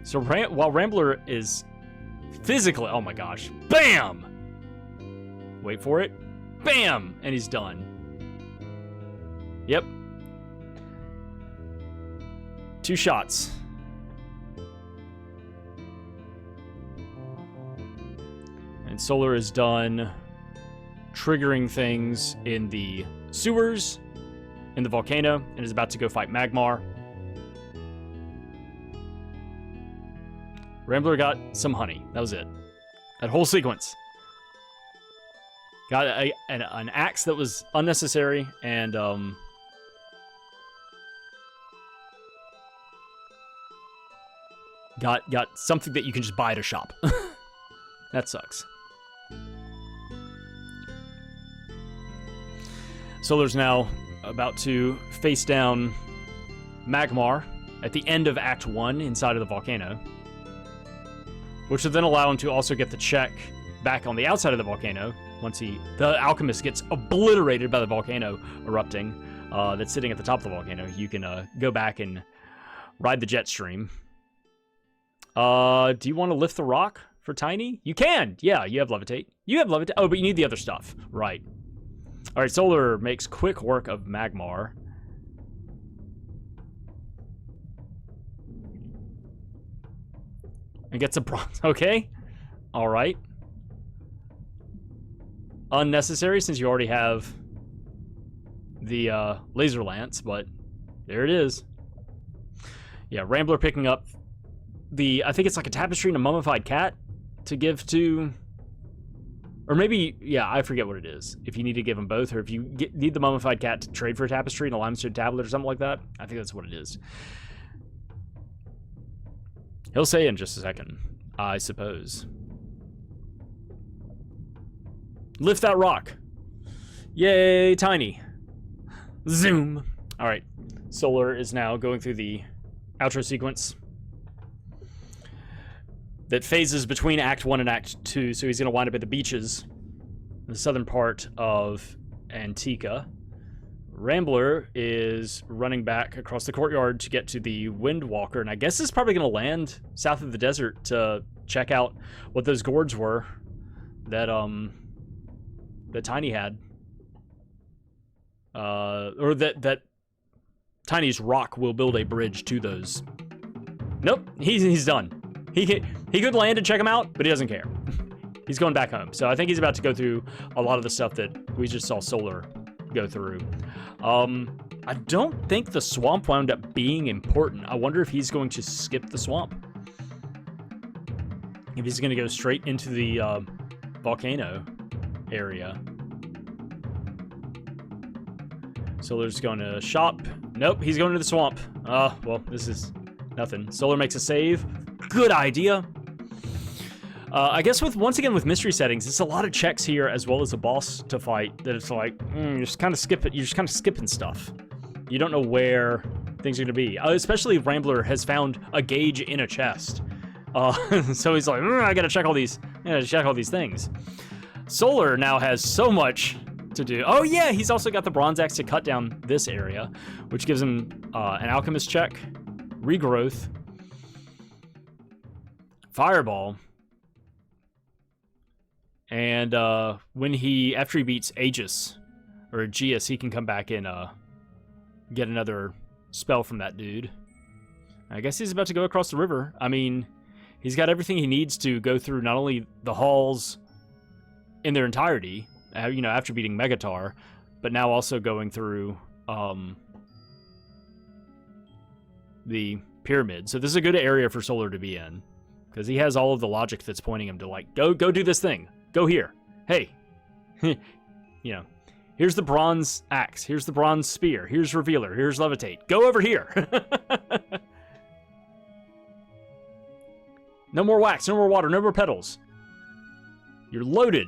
So while Rambler is physically, oh my gosh, bam! Wait for it. Bam! And he's done. Yep. 2 shots. And Solar is done triggering things in the sewers, in the volcano, and is about to go fight Magmar. Rambler got some honey. That was it. That whole sequence. Got an axe that was unnecessary, and got something that you can just buy at a shop. That sucks. Solar's now about to face down Magmar at the end of Act 1 inside of the volcano, which will then allow him to also get the check back on the outside of the volcano once the alchemist gets obliterated by the volcano erupting that's sitting at the top of the volcano. You can go back and ride the jet stream. Do you want to lift the rock for Tiny? You can! Yeah, you have levitate. You have levitate. Oh, but you need the other stuff. Right. Alright, Solar makes quick work of Magmar. And gets a bronze. Okay. Alright. Unnecessary since you already have the laser lance, but there it is. Yeah, Rambler picking up I think it's like a tapestry and a mummified cat to give to, or maybe, yeah, I forget what it is. If you need to give them both, or if you need the mummified cat to trade for a tapestry and a limestone tablet or something like that. I think that's what it is. He'll say in just a second, I suppose. Lift that rock. Yay, Tiny. Zoom. All right, Solar is now going through the outro sequence that phases between Act 1 and Act 2, so he's going to wind up at the beaches in the southern part of Antica. Rambler is running back across the courtyard to get to the Windwalker, and I guess it's probably going to land south of the desert to check out what those gourds were that that Tiny had. Or that Tiny's rock will build a bridge to those. Nope, he's done. He could land and check them out, but he doesn't care. He's going back home. So I think he's about to go through a lot of the stuff that we just saw Solar go through. I don't think the swamp wound up being important. I wonder if he's going to skip the swamp. If he's going to go straight into the volcano area. Solar's going to shop. Nope, he's going to the swamp. Well, this is nothing. Solar makes a save. Good idea. I guess once again with mystery settings, it's a lot of checks here as well as a boss to fight. That it's like you're just kind of skipping stuff. You don't know where things are gonna be. Especially if Rambler has found a gauge in a chest. So he's like, I gotta check all these. Things. Solar now has so much to do. Oh yeah, he's also got the bronze axe to cut down this area, which gives him an alchemist check, regrowth, fireball, and after he beats Aegis or Aegeus, he can come back and get another spell from that dude. I guess he's about to go across the river. I mean, he's got everything he needs to go through not only the halls in their entirety, after beating Megatar, but now also going through the pyramid. So this is a good area for Solar to be in, because he has all of the logic that's pointing him to, like, go do this thing. Go here. Hey. Here's the bronze axe. Here's the bronze spear. Here's Revealer. Here's Levitate. Go over here. No more wax. No more water. No more petals. You're loaded.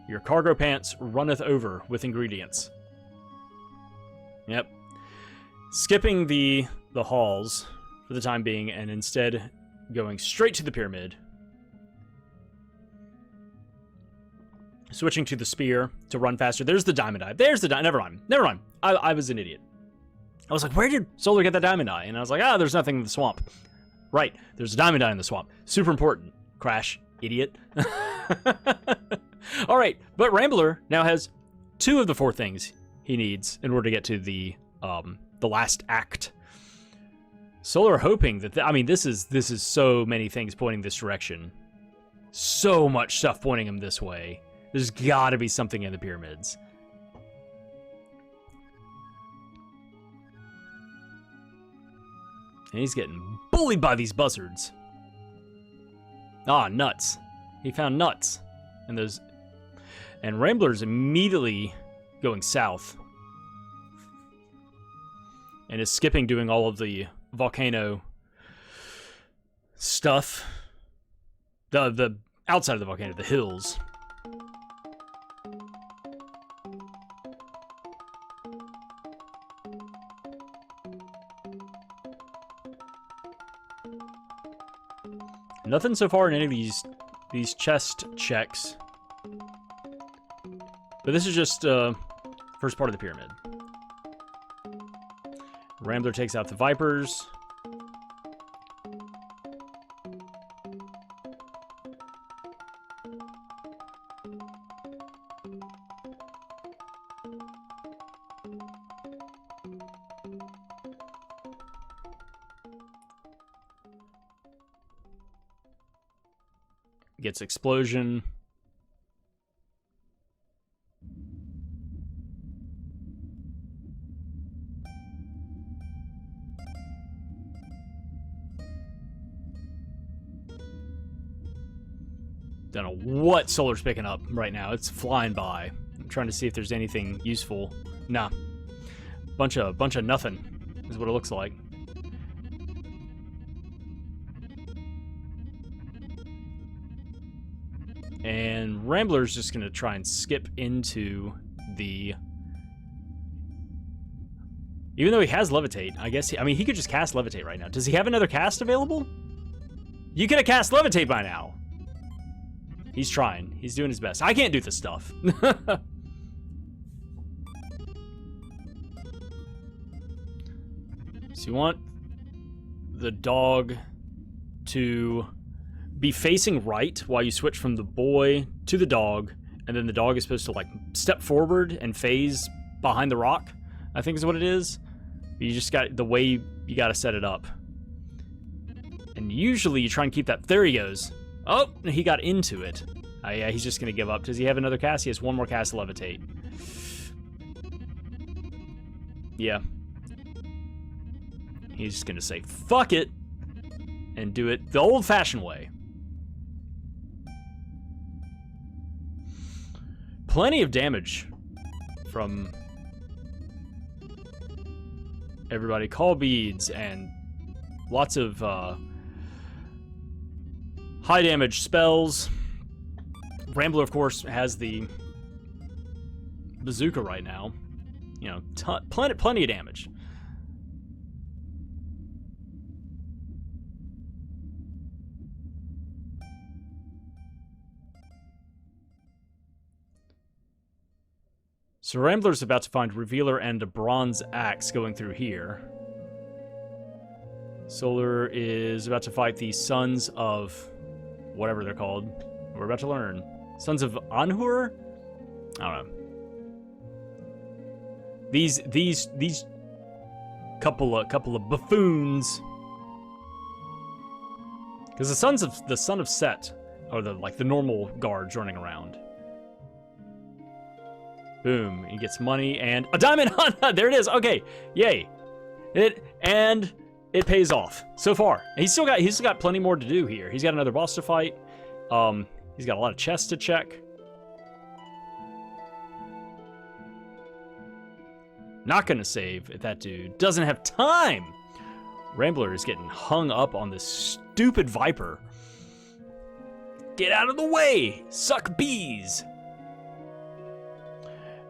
Your cargo pants runneth over with ingredients. Yep. Skipping the halls for the time being, and instead going straight to the pyramid. Switching to the spear to run faster. There's the diamond eye. Never mind. I was an idiot. I was like, where did Solar get that diamond eye? And I was like, there's nothing in the swamp. Right, there's a diamond eye in the swamp. Super important. Crash, idiot. All right, but Rambler now has 2 of the 4 things he needs in order to get to the last act. Solar hoping that this is so many things pointing this direction. So much stuff pointing him this way. There's got to be something in the pyramids. And he's getting bullied by these buzzards. Nuts. He found nuts. And Rambler's immediately going south. and is skipping doing all of the volcano stuff. The outside of the volcano, the hills. Nothing so far in any of these chest checks. But this is just first part of the pyramid. Rambler takes out the Vipers. Gets explosion. Don't know what Solar's picking up right now. It's flying by. I'm trying to see if there's anything useful. Nah. Bunch of nothing is what it looks like. And Rambler's just gonna try and skip into the... Even though he has Levitate, I guess he could just cast Levitate right now. Does he have another cast available? You could have cast Levitate by now. He's trying. He's doing his best. I can't do this stuff. So you want the dog to be facing right while you switch from the boy to the dog, and then the dog is supposed to like step forward and phase behind the rock, I think is what it is. You just got the way you got to set it up. And usually you try and keep that. There he goes. Oh, he got into it. Yeah, he's just going to give up. Does he have another cast? He has one more cast, Levitate. Yeah. He's just going to say, fuck it, and do it the old-fashioned way. Plenty of damage from everybody. Call beads and lots of high damage spells. Rambler, of course, has the bazooka right now. You know, plenty of damage. So Rambler's about to find Revealer and a bronze axe going through here. Solar is about to fight the Sons of whatever they're called. We're about to learn. Sons of Anhur? I don't know. These couple of buffoons. Because the son of Set are the normal guards running around. Boom, he gets money and a diamond hunt. There it is. Okay, yay! It pays off so far. And he's still got plenty more to do here. He's got another boss to fight. He's got a lot of chests to check. Not gonna save if that dude doesn't have time. Rambler is getting hung up on this stupid Viper. Get out of the way! Suck bees!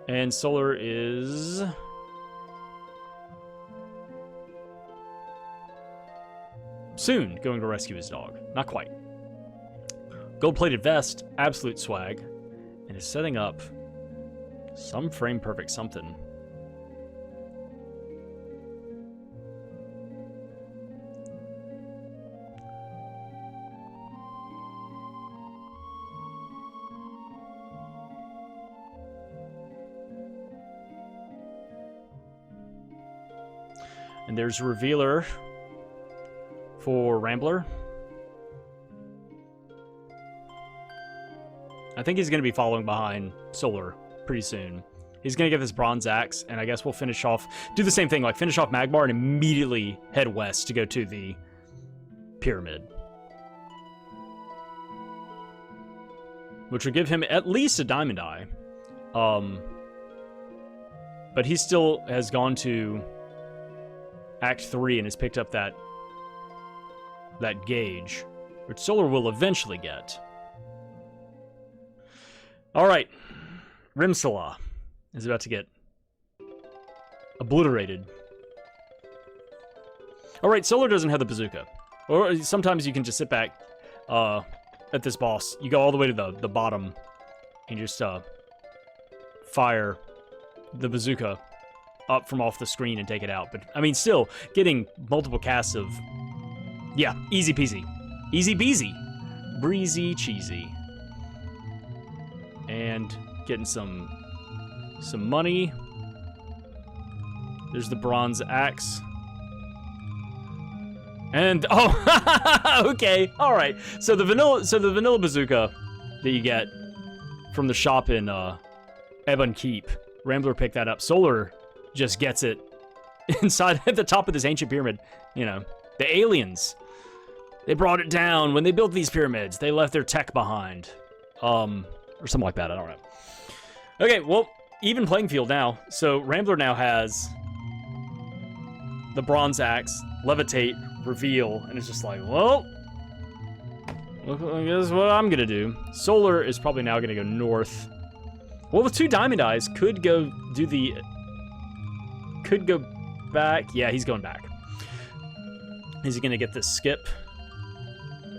And Solar is soon going to rescue his dog. Not quite. Gold-plated vest, absolute swag, and is setting up some frame-perfect something. And there's Revealer for Rambler. I think he's going to be following behind Solar pretty soon. He's going to get this bronze axe, and I guess we'll finish off, do the same thing, like finish off Magmar and immediately head west to go to the pyramid. Which would give him at least a diamond eye. But he still has gone to Act 3 and has picked up that gauge, which Solar will eventually get. All right, Rimsala is about to get obliterated. All right, Solar doesn't have the bazooka. Or sometimes you can just sit back at this boss. You go all the way to the bottom and just fire the bazooka up from off the screen and take it out. But, I mean, still, getting multiple casts of... Yeah, easy peasy. Easy beasy. Breezy cheesy. And getting some money. There's the bronze axe. And okay, all right. So the vanilla bazooka that you get from the shop in Ebon Keep, Rambler picked that up. Solar just gets it inside at the top of this ancient pyramid. You know, the aliens. They brought it down when they built these pyramids. They left their tech behind, or something like that. I don't know. Okay, well, even playing field now. So Rambler now has the bronze axe, levitate, reveal, and it's just like, well, I guess what I'm gonna do. Solar is probably now gonna go north. Well, with 2 diamond eyes, could go back. Yeah, he's going back. Is he gonna get this skip?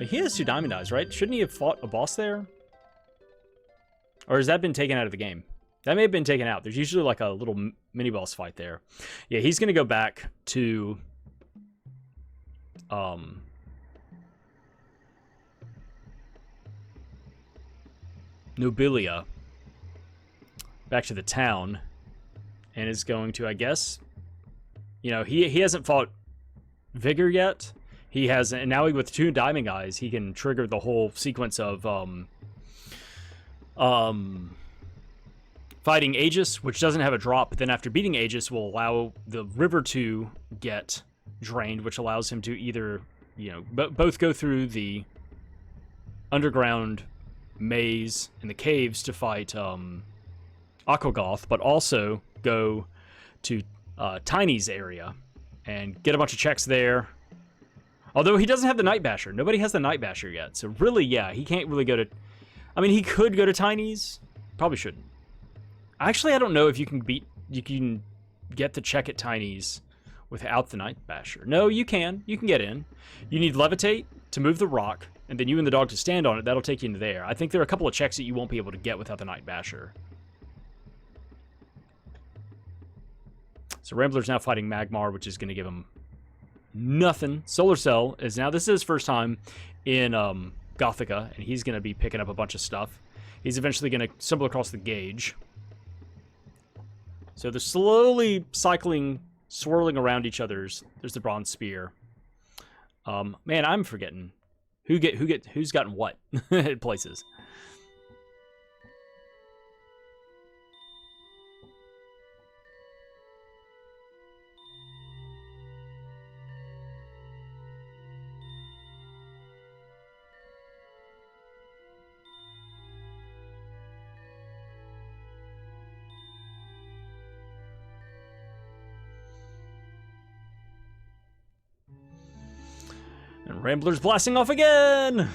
He has 2 diamond eyes, right? Shouldn't he have fought a boss there? Or has that been taken out of the game? That may have been taken out. There's usually like a little mini boss fight there. Yeah, he's gonna go back to Nobilia, back to the town, and is going to, I guess, you know, he hasn't fought Vigor yet. He has, and now with 2 diamond eyes, he can trigger the whole sequence of fighting Aegis, which doesn't have a drop, but then after beating Aegis will allow the river to get drained, which allows him to either, you know, both go through the underground maze in the caves to fight Aquagoth, but also go to Tiny's area and get a bunch of checks there. Although he doesn't have the Night Basher. Nobody has the Night Basher yet. So really, yeah, he can't really go to... I mean, he could go to Tiny's. Probably shouldn't. Actually, I don't know if you can get the check at Tiny's without the Night Basher. No, you can. You can get in. You need Levitate to move the rock, and then you and the dog to stand on it. That'll take you into there. I think there are a couple of checks that you won't be able to get without the Night Basher. So Rambler's now fighting Magmar, which is going to give him nothing. Solar Cell is now... This is his first time in Gothica, and he's going to be picking up a bunch of stuff. He's eventually going to stumble across the gauge. So they're slowly cycling, swirling around each other's. There's the bronze spear. Man, I'm forgetting who's gotten what at places. And Rambler's blasting off again!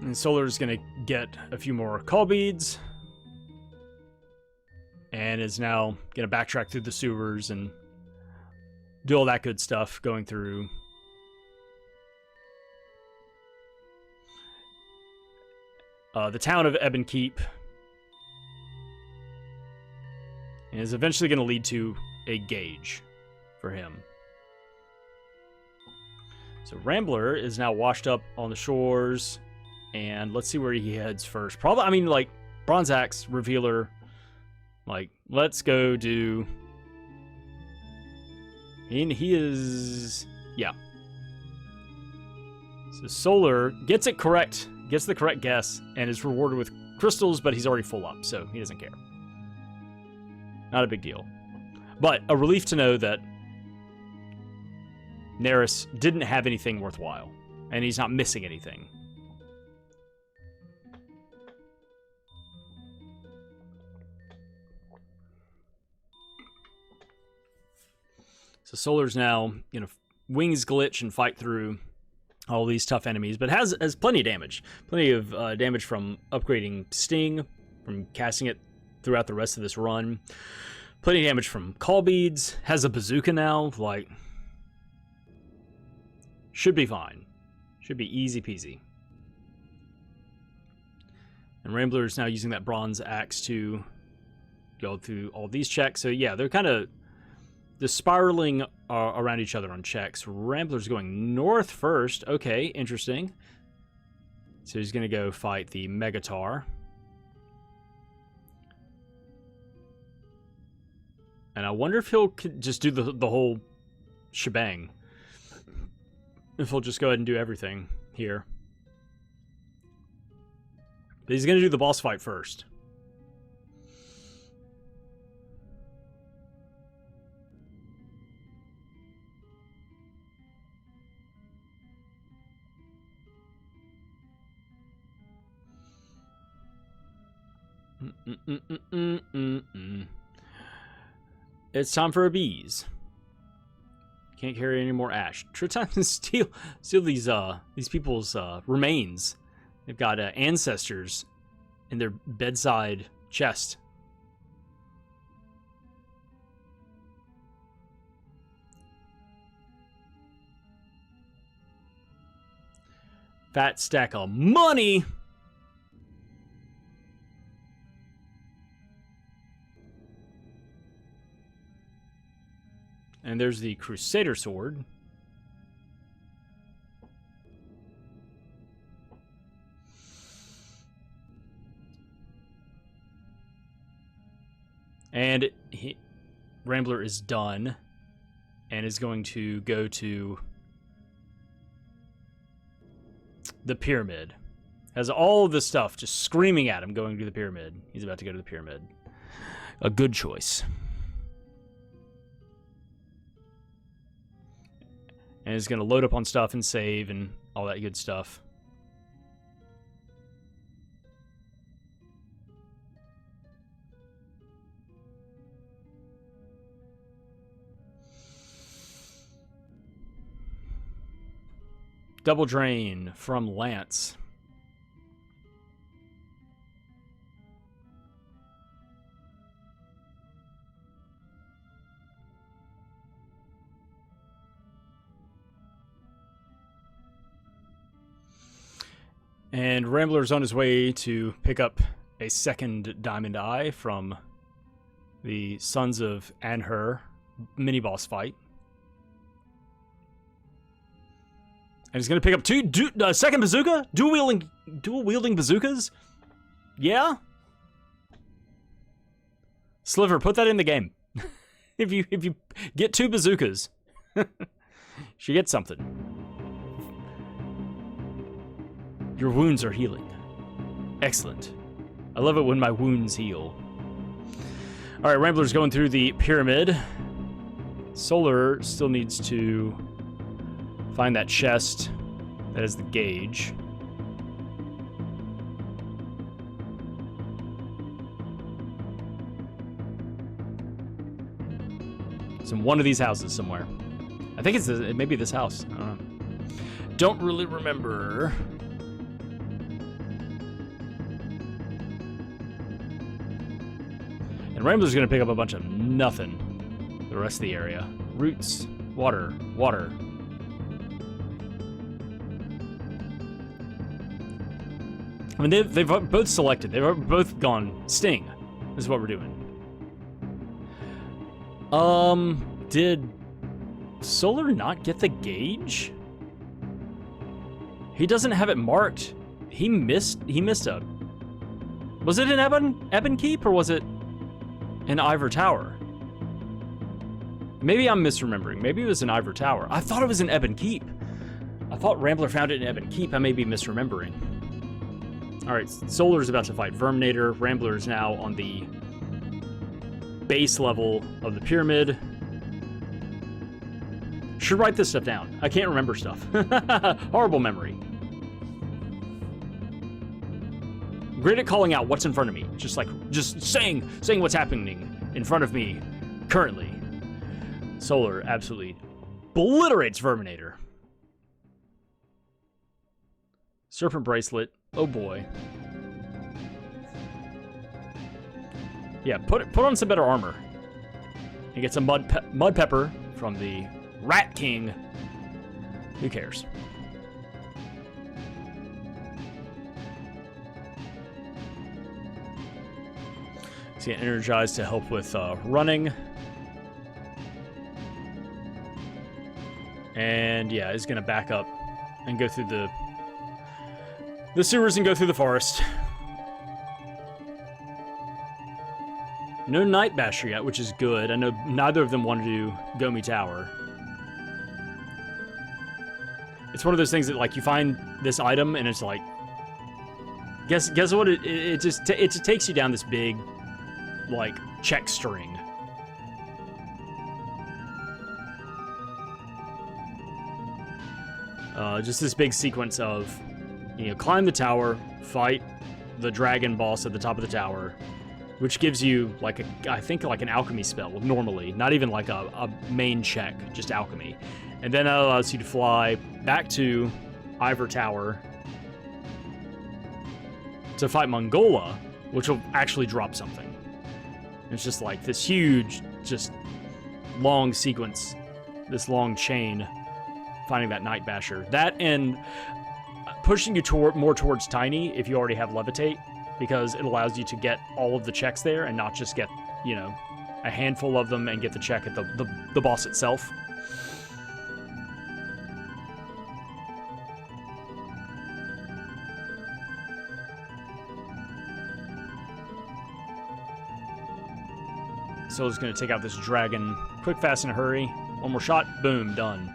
And Solar's gonna get a few more call beads. And is now gonna backtrack through the sewers and do all that good stuff, going through the town of Ebon Keep, and is eventually going to lead to a gauge for him. So Rambler is now washed up on the shores, and let's see where he heads first. Probably, I mean, like, Bronze Axe, Revealer, like, let's go do... He is... Yeah. So Solar gets it correct, gets the correct guess, and is rewarded with crystals, but he's already full up, so he doesn't care. Not a big deal. But a relief to know that Neris didn't have anything worthwhile, and he's not missing anything. So Solar's now, you know, wings glitch and fight through all these tough enemies, but has plenty of damage. Plenty of damage from upgrading Sting, from casting it throughout the rest of this run. Plenty of damage from call beads. Has a bazooka now, like... should be fine. Should be easy peasy. And Rambler is now using that bronze axe to go through all these checks. So yeah, they're kind of just spiraling around each other on checks. Rambler's going north first. Okay, interesting. So he's going to go fight the Megatar. And I wonder if he'll just do the whole shebang. If he'll just go ahead and do everything here. But he's going to do the boss fight first. It's time for a bees. Can't carry any more ash. Try to steal these people's remains. They've got ancestors in their bedside chest. Fat stack of money. And there's the Crusader sword. And Rambler is done and is going to go to the pyramid. Has all of this stuff just screaming at him going to the pyramid. He's about to go to the pyramid. A good choice. And he's going to load up on stuff and save and all that good stuff. Double drain from Lance. And Rambler's on his way to pick up a second Diamond Eye from the Sons of Anhur mini-boss fight. And he's going to pick up two second bazooka? Dual-wielding bazookas? Yeah? Sliver, put that in the game. if you get two bazookas, you get something. Your wounds are healing. Excellent. I love it when my wounds heal. Alright, Rambler's going through the pyramid. Solar still needs to find that chest that is the gauge. It's in one of these houses somewhere. I think it may be this house. I don't know. Don't really remember. And Rambler's going to pick up a bunch of nothing the rest of the area. Roots, water, water. I mean, they've both selected. They've both gone Sting. This is what we're doing. Did Solar not get the gauge? He doesn't have it marked. He missed a... Was it an Ebon Keep, or was it an Ivor Tower? Maybe I'm misremembering. Maybe it was an Ivor Tower. I thought it was an Ebon Keep. I thought Rambler found it in Ebon Keep. I may be misremembering. Alright, Solar's about to fight Verminator. Rambler is now on the base level of the pyramid. Should write this stuff down. I can't remember stuff. Horrible memory. Great at calling out what's in front of me. Just saying what's happening in front of me currently. Solar absolutely obliterates Verminator. Serpent bracelet. Oh boy. Yeah, put on some better armor. And get some mud pepper from the Rat King. Who cares? So get energized to help with running. And yeah, is gonna back up and go through the sewers and go through the forest. No Night Basher yet, which is good. I know neither of them wanted to do Gomi Tower. It's one of those things that, like, you find this item and it's like, guess what? It just takes you down this big, like, check string. Just this big sequence of, you know, climb the tower, fight the dragon boss at the top of the tower, which gives you, like, I think, like an alchemy spell, normally. Not even, like, a main check, just alchemy. And then that allows you to fly back to Ivor Tower to fight Mongola, which will actually drop something. It's just, like, this huge, just long sequence, this long chain, finding that Night Basher. That and pushing you more towards Tiny if you already have Levitate, because it allows you to get all of the checks there and not just get, you know, a handful of them and get the check at the boss itself. So it's going to take out this dragon quick, fast, in a hurry. One more shot, boom, done.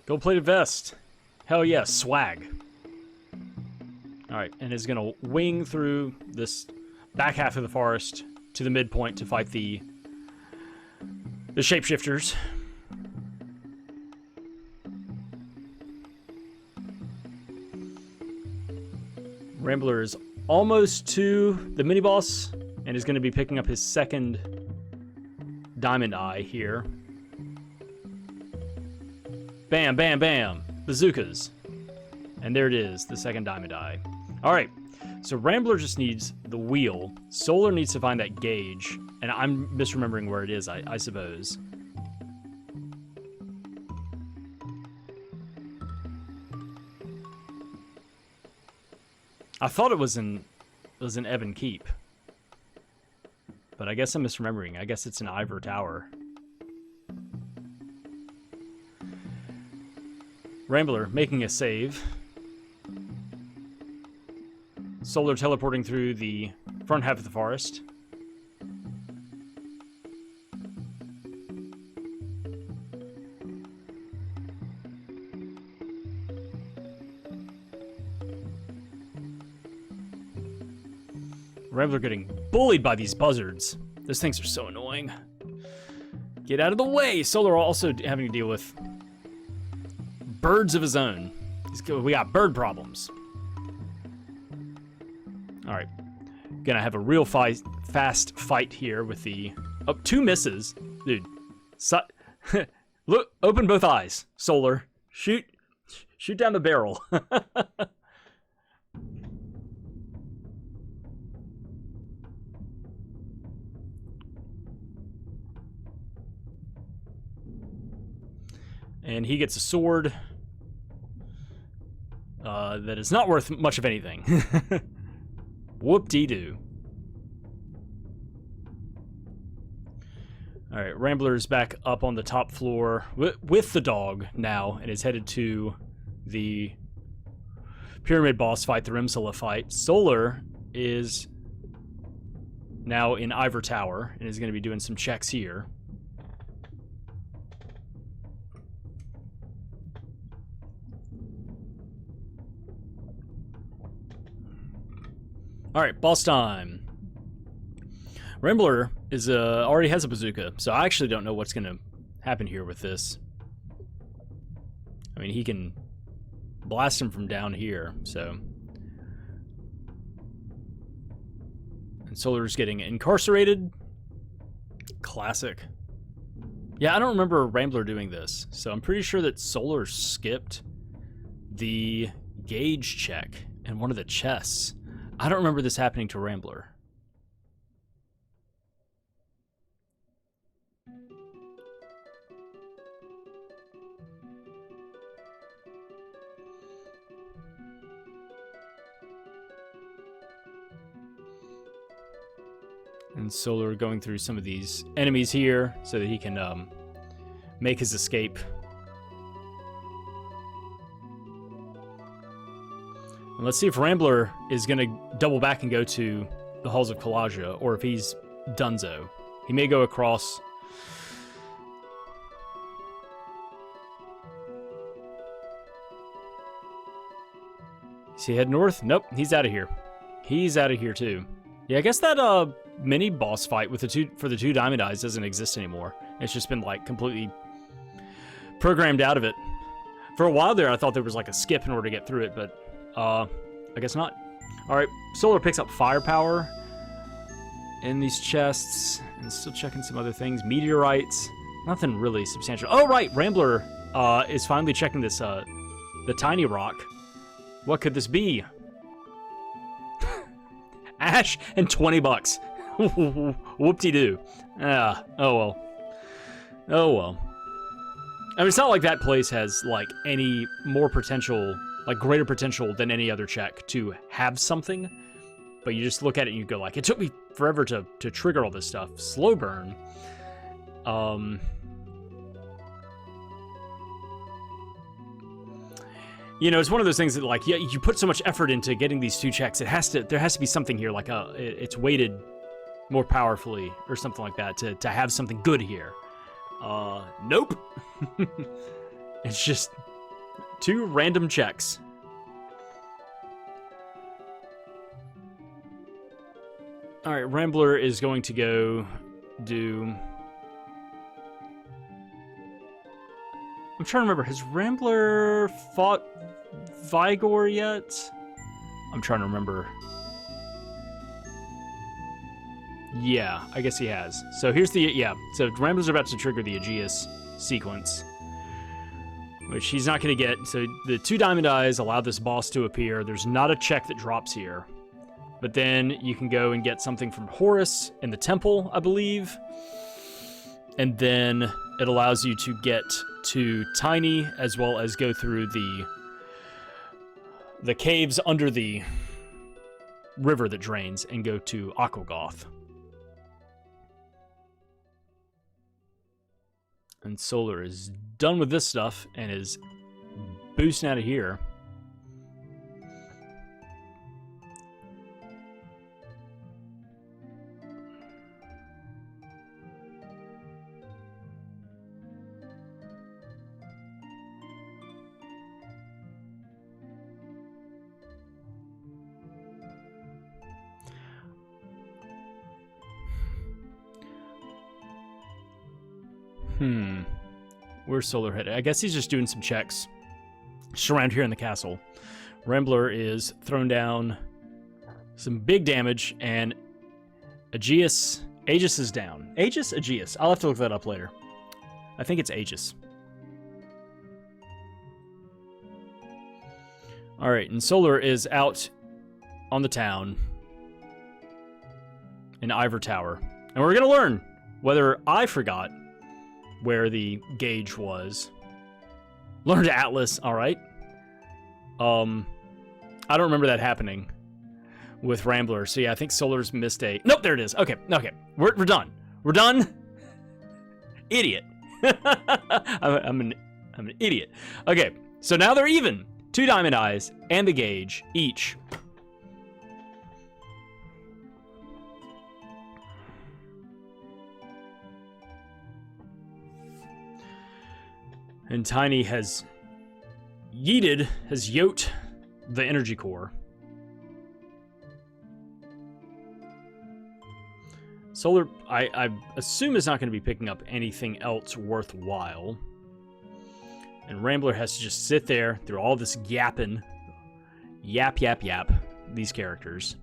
Gold-plated vest. Hell yeah, swag. Alright, and is going to wing through this back half of the forest to the midpoint to fight the shapeshifters. Rambler is almost to the mini-boss and is going to be picking up his second diamond eye here. Bam, bam, bam. Bazookas. And there it is, the second diamond eye. Alright, so Rambler just needs the wheel. Solar needs to find that gauge. And I'm misremembering where it is, I suppose. I thought it was in Ebon Keep. But I guess I'm misremembering. I guess it's in Ivor Tower. Rambler making a save. Solar teleporting through the front half of the forest. Rambler getting bullied by these buzzards. Those things are so annoying. Get out of the way! Solar also having to deal with birds of his own. We got bird problems. Alright. Gonna have a real fast fight here with the... Oh, 2 misses. Dude. Look, open both eyes, Solar. Shoot down the barrel. And he gets a sword that is not worth much of anything. Whoop-dee-doo. Alright, Rambler is back up on the top floor with the dog now, and is headed to the Pyramid boss fight, the Rimsala fight. Solar is now in Ivor Tower, and is going to be doing some checks here. All right, boss time. Rambler is already has a bazooka, so I actually don't know what's gonna happen here with this. I mean, he can blast him from down here, so. And Solar's getting incarcerated. Classic. Yeah, I don't remember Rambler doing this, so I'm pretty sure that Solar skipped the gauge check in one of the chests. I don't remember this happening to Rambler. And Solar going through some of these enemies here so that he can make his escape. And let's see if Rambler is going to double back and go to the Halls of Kalaja, or if he's donezo. He may go across. Is he head north? Nope, he's out of here. He's out of here too. Yeah, I guess that mini boss fight with the two diamond eyes doesn't exist anymore. It's just been like completely programmed out of it. For a while there, I thought there was like a skip in order to get through it, but I guess not. All right, Solar picks up firepower in these chests, and still checking some other things. Meteorites, nothing really substantial. Oh right, Rambler is finally checking this the tiny rock. What could this be? Ash and $20. Whoop-de-doo. Oh well. Oh well. I mean, it's not like that place has like any more potential, like greater potential than any other check to have something. But you just look at it and you go like, it took me forever to trigger all this stuff. Slow burn. You know, it's one of those things that, like, yeah, you put so much effort into getting these two checks. There has to be something here, like it's weighted more powerfully or something like that to have something good here. Nope. It's just two random checks. All right, Rambler is going to go do. I'm trying to remember, has Rambler fought Vigor yet? I'm trying to remember. Yeah, I guess he has. So here's the, yeah, so Rambler's about to trigger the Aegeus sequence, which he's not going to get. So the two diamond eyes allow this boss to appear. There's not a check that drops here. But then you can go and get something from Horus in the temple, I believe. And then it allows you to get to Tiny, as well as go through the caves under the river that drains and go to Aquagoth. And Solar is done with this stuff and is boosting out of here. Where's Solar headed? I guess he's just doing some checks just around here in the castle. Rambler is thrown down some big damage, and Aegeus is down. Aegeus? I'll have to look that up later. I think it's Aegis. All right, and Solar is out on the town in Ivor Tower. And we're going to learn whether I forgot where the gauge was. Learned Atlas, all right. I don't remember that happening with Rambler. So yeah, I think Solar's missed a... Nope, there it is. Okay. We're done. We're done. Idiot. I'm an idiot. Okay, so now they're even. 2 diamond eyes and the gauge each. And Tiny has yoked the energy core. Solar, I assume, is not going to be picking up anything else worthwhile. And Rambler has to just sit there through all this yapping. Yap, yap, yap. These characters.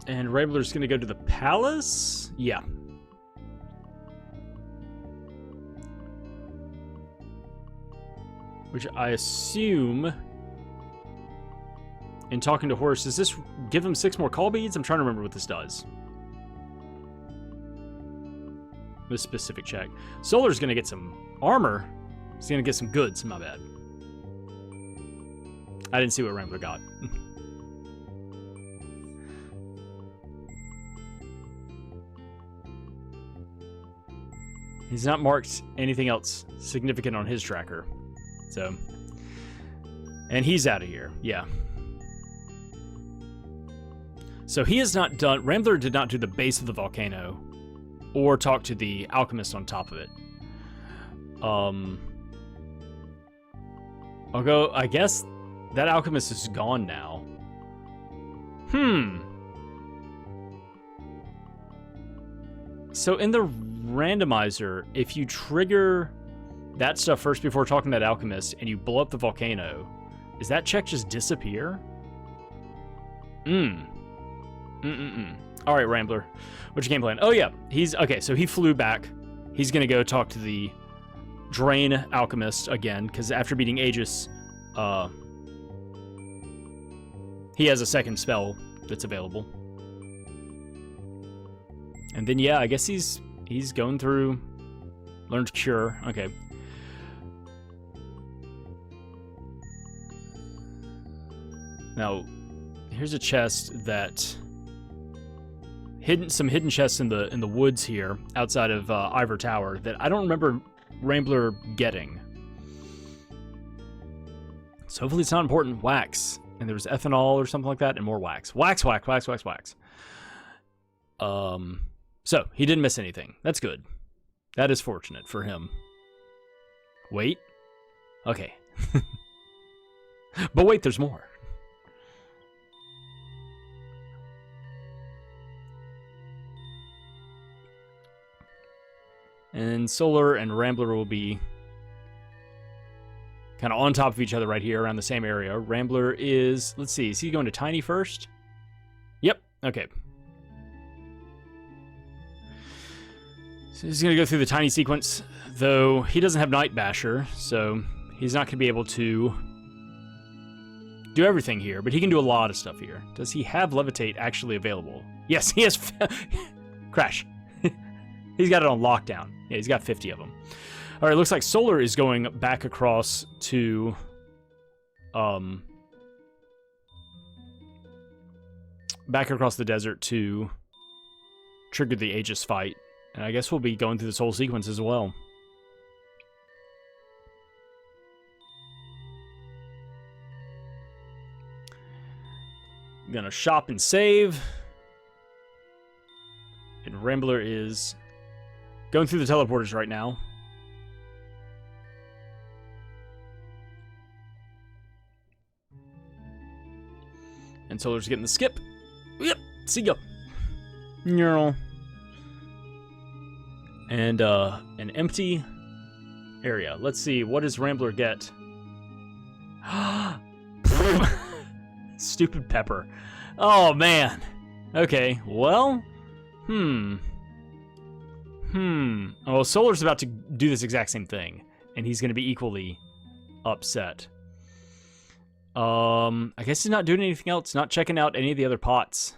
And Rambler's going to go to the palace? Yeah. Which I assume, in talking to Horus, does this give him 6 more call beads? I'm trying to remember what this does. This specific check. Solar's going to get some armor. He's going to get some goods, my bad. I didn't see what Rambler got. He's not marked anything else significant on his tracker. So, and he's out of here. Yeah. So he has not done, Rambler did not do the base of the volcano or talk to the alchemist on top of it. I'll go, I guess that alchemist is gone now. So in the randomizer, if you trigger that stuff first before talking to that alchemist and you blow up the volcano, does that check just disappear? All right, Rambler, what's your game plan? Oh yeah, he's okay. So he flew back. He's gonna go talk to the Drain alchemist again because after beating Aegis, he has a second spell that's available. And then yeah, I guess he's going through learned cure. Okay. Now, here's a chest that some hidden chests in the woods here outside of Ivor Tower that I don't remember Rambler getting. So hopefully it's not important. Wax. And there was ethanol or something like that, and more wax. Wax, wax, wax, wax, wax. So he didn't miss anything. That's good. That is fortunate for him. Wait. Okay. But wait, there's more. And Solar and Rambler will be kind of on top of each other right here around the same area. Rambler is, let's see, is he going to Tiny first? Yep, okay. So he's going to go through the Tiny sequence, though he doesn't have Night Basher, so he's not going to be able to do everything here, but he can do a lot of stuff here. Does he have Levitate actually available? Yes, he has. Crash. He's got it on lockdown. Yeah, he's got 50 of them. All right, looks like Solar is going back across to, back across the desert to trigger the Aegis fight. And I guess we'll be going through this whole sequence as well. Gonna shop and save. And Rambler is going through the teleporters right now. And Solar's getting the skip. Yep, see ya. Neural. And an empty area. Let's see, what does Rambler get? Stupid pepper. Oh man. Okay, well. Oh, Solar's about to do this exact same thing, and he's going to be equally upset. I guess he's not doing anything else, not checking out any of the other pots.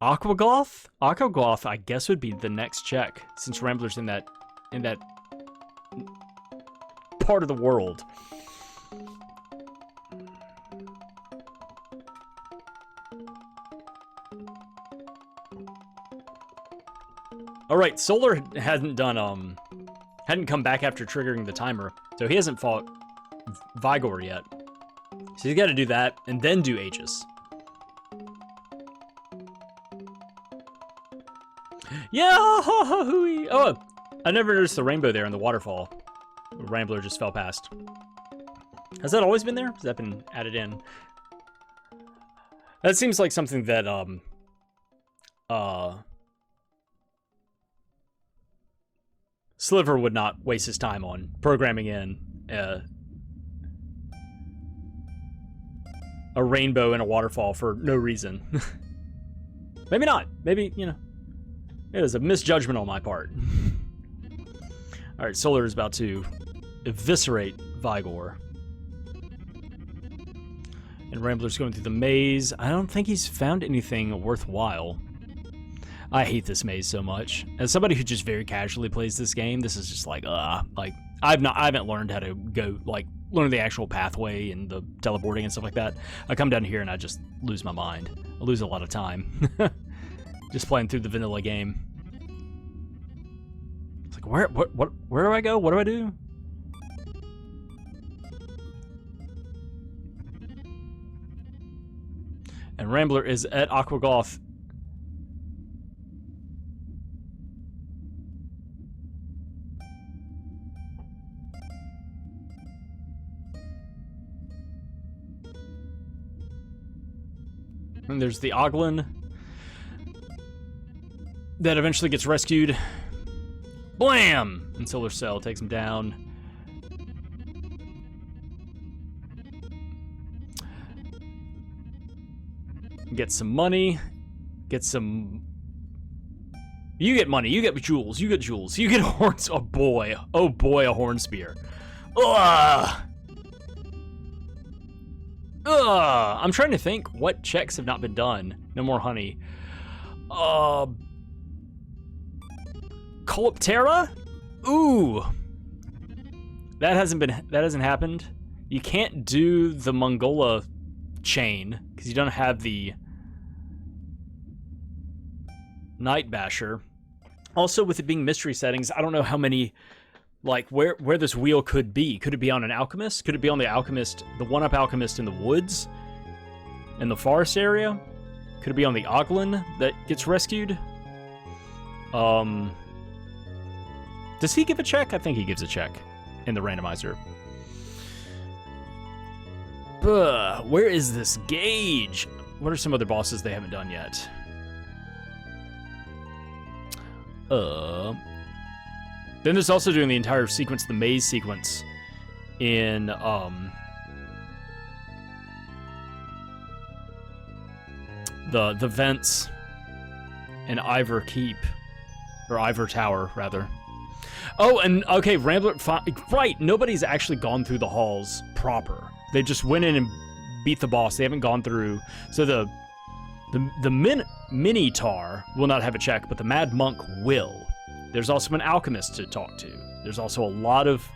Aquagloth? Aquagloth, I guess, would be the next check, since Rambler's in that part of the world. All right, Solar hadn't come back after triggering the timer, so he hasn't fought Vigor yet. So you got to do that and then do Aegis. Yeah, hooey. Oh, I never noticed the rainbow there in the waterfall. Rambler just fell past. Has that always been there? Has that been added in? That seems like something that Sliver would not waste his time on programming in a rainbow and a waterfall for no reason. Maybe not. Maybe, you know, it was a misjudgment on my part. All right, Solar is about to eviscerate Vigor. And Rambler's going through the maze. I don't think he's found anything worthwhile. I hate this maze so much. As somebody who just very casually plays this game, this is just like I haven't learned how to go, like, learn the actual pathway and the teleporting and stuff like that. I come down here and I just lose my mind. I lose a lot of time. Just playing through the vanilla game. It's like, where do I go? What do I do? And Rambler is at Aquagoth. And there's the Oglin that eventually gets rescued. Blam! And Solar Cell takes him down. Get some money. Get some... You get money. You get jewels. You get jewels. You get horns. Oh boy. Oh boy, a horn spear. Ugh! Ugh! I'm trying to think what checks have not been done. No more honey. Coloptera? Ooh! That hasn't happened. You can't do the Mongola chain because you don't have the Night Basher. Also, with it being mystery settings, I don't know how many, like, where this wheel could be. Could it be on an alchemist? Could it be on the alchemist, the one-up alchemist in the woods? In the forest area? Could it be on the Oglin that gets rescued? Does he give a check? I think he gives a check in the randomizer. Where is this gauge? What are some other bosses they haven't done yet? Then there's also doing the entire sequence, the maze sequence, in the vents in Ivor Keep, or Ivor Tower rather. Oh, and okay, Rambler, right? Nobody's actually gone through the halls proper. They just went in and beat the boss. They haven't gone through. So the Minotaur will not have a check, but the Mad Monk will. There's also an alchemist to talk to. There's also a lot of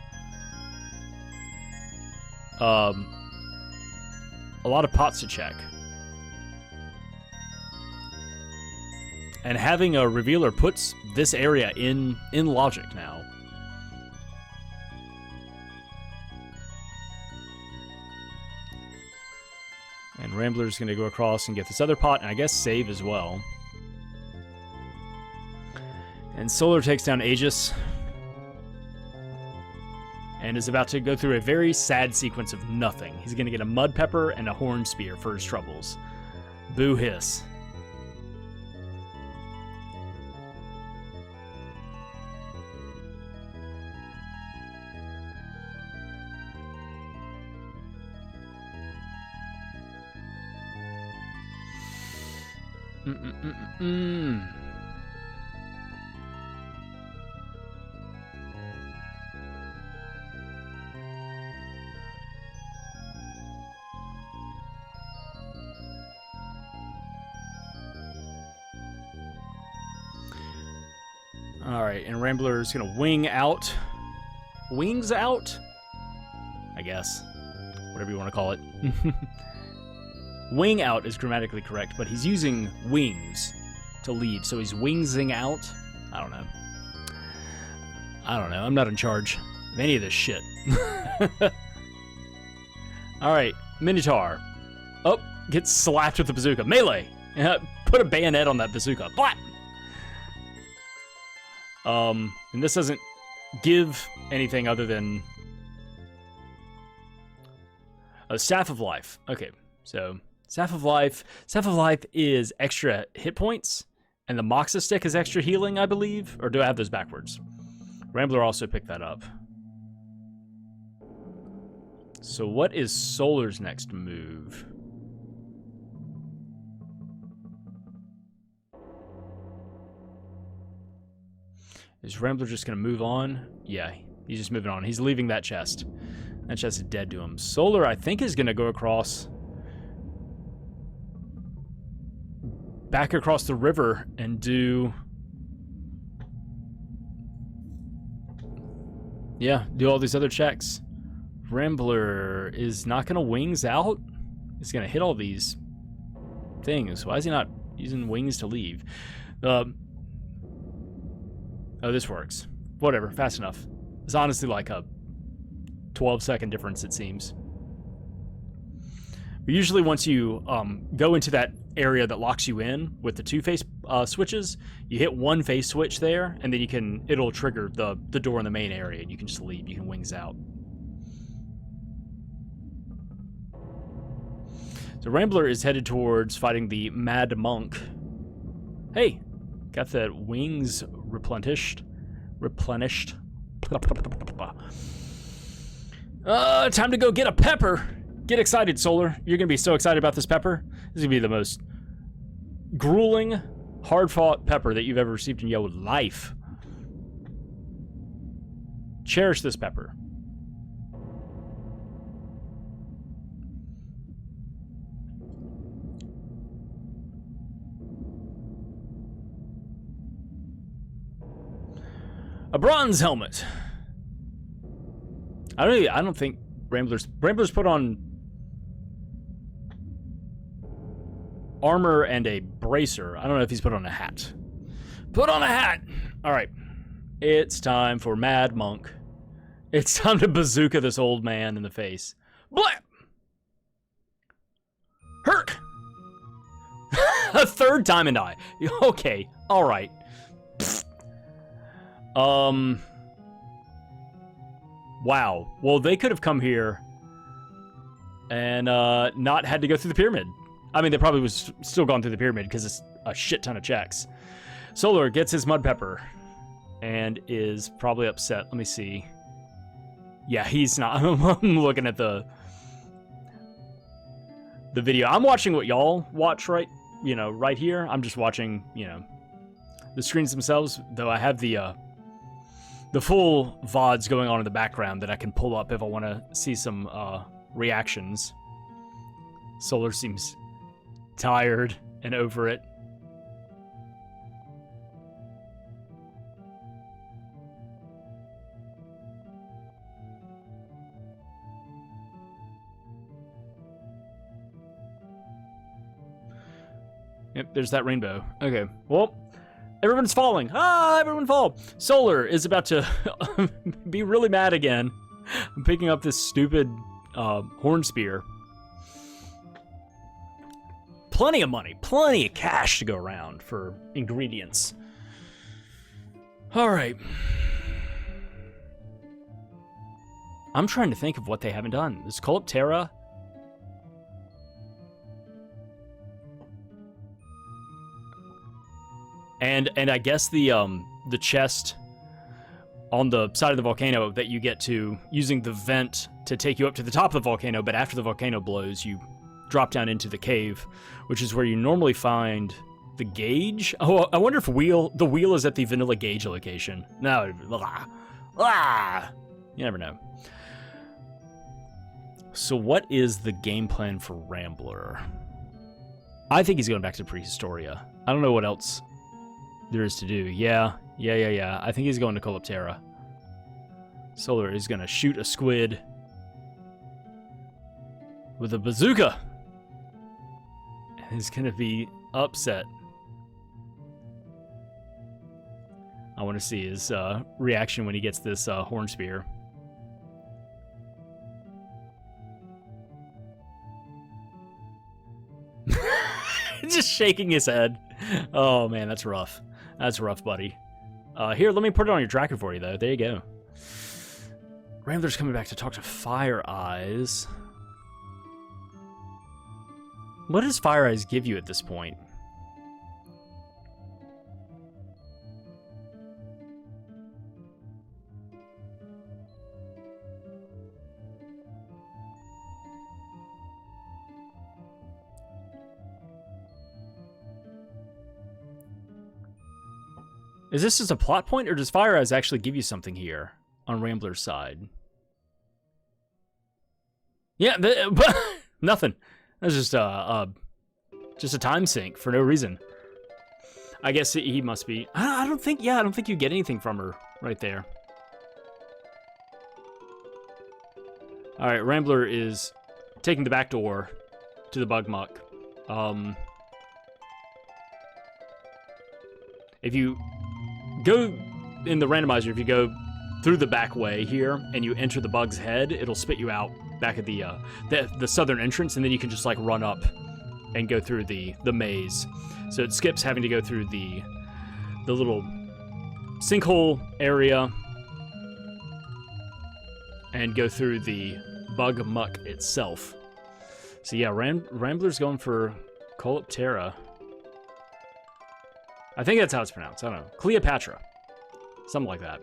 pots to check. And having a revealer puts this area in logic now. And Rambler's going to go across and get this other pot, and I guess save as well. And Solar takes down Aegis. And is about to go through a very sad sequence of nothing. He's going to get a Mud Pepper and a Horn Spear for his troubles. Boo hiss. Alright, and Rambler's gonna wing out. Wings out? I guess. Whatever you want to call it. Wing out is grammatically correct, but he's using wings to leave, so he's wingsing out? I don't know. I'm not in charge of any of this shit. Alright, Minotaur. Oh, gets slapped with the bazooka. Melee. Put a bayonet on that bazooka. Blat! And this doesn't give anything other than a Staff of Life. Okay, so Staff of Life. Staff of Life is extra hit points, and the Moxa Stick is extra healing, I believe. Or do I have those backwards? Rambler also picked that up. So what is Solar's next move? Is Rambler just going to move on? Yeah, he's just moving on. He's leaving that chest. That chest is dead to him. Solar, I think, is going to go across... back across the river and do... yeah, do all these other checks. Rambler is not going to wings out. He's going to hit all these things. Why is he not using wings to leave? Oh, this works. Whatever, fast enough. It's honestly like a 12-second difference, it seems. But usually once you go into that area that locks you in with the two face switches, you hit one face switch there, and then it'll trigger the door in the main area, and you can just leave. You can wings out. So Rambler is headed towards fighting the Mad Monk. Hey, got the wings replenished. Time to go get a pepper. Get excited, Solar. You're gonna be so excited about this pepper. This is gonna be the most grueling, hard-fought pepper that you've ever received in your life. Cherish this pepper. A bronze helmet. I don't think Rambler's put on armor and a bracer. I don't know if he's put on a hat. Put on a hat. All right. It's time for Mad Monk. It's time to bazooka this old man in the face. Blap! Herk! A third time and die. Okay. All right. Wow. Well, they could have come here and not had to go through the pyramid. I mean, they probably was still gone through the pyramid because it's a shit ton of checks. Solar gets his mud pepper and is probably upset. Let me see. Yeah, he's not. I'm looking at the video. I'm watching what y'all watch right here. I'm just watching, the screens themselves, though I have the full VODs going on in the background that I can pull up if I want to see some reactions. Solar seems tired and over it. Yep, there's that rainbow. Okay, well, everyone's falling. Ah, everyone fall. Solar is about to be really mad again. I'm picking up this stupid horn spear. Plenty of money, plenty of cash to go around for ingredients. All right. I'm trying to think of what they haven't done. Is Coloptera? And I guess the chest on the side of the volcano that you get to using the vent to take you up to the top of the volcano, but after the volcano blows, you drop down into the cave, which is where you normally find the gauge. Oh, I wonder if the wheel is at the vanilla gauge location. No, you never know. So what is the game plan for Rambler? I think he's going back to Prehistoria. I don't know what else there is to do. Yeah. I think he's going to Coloptera. Solar is going to shoot a squid with a bazooka. And he's going to be upset. I want to see his reaction when he gets this horn spear. Just shaking his head. Oh, man, that's rough. That's rough, buddy. Here, let me put it on your tracker for you, though. There you go. Rambler's coming back to talk to Fire Eyes. What does Fire Eyes give you at this point? Is this just a plot point, or does Fire Eyes actually give you something here on Rambler's side? Yeah, nothing. That's just a time sink for no reason. I guess he must be. I don't think you get anything from her right there. All right, Rambler is taking the back door to the bug muck. If you go in the randomizer, if you go through the back way here and you enter the bug's head, it'll spit you out back at the southern entrance, and then you can just like run up and go through the maze. So it skips having to go through the little sinkhole area and go through the bug muck itself. So yeah, Rambler's going for Coleoptera. I think that's how it's pronounced. I don't know. Cleopatra. Something like that.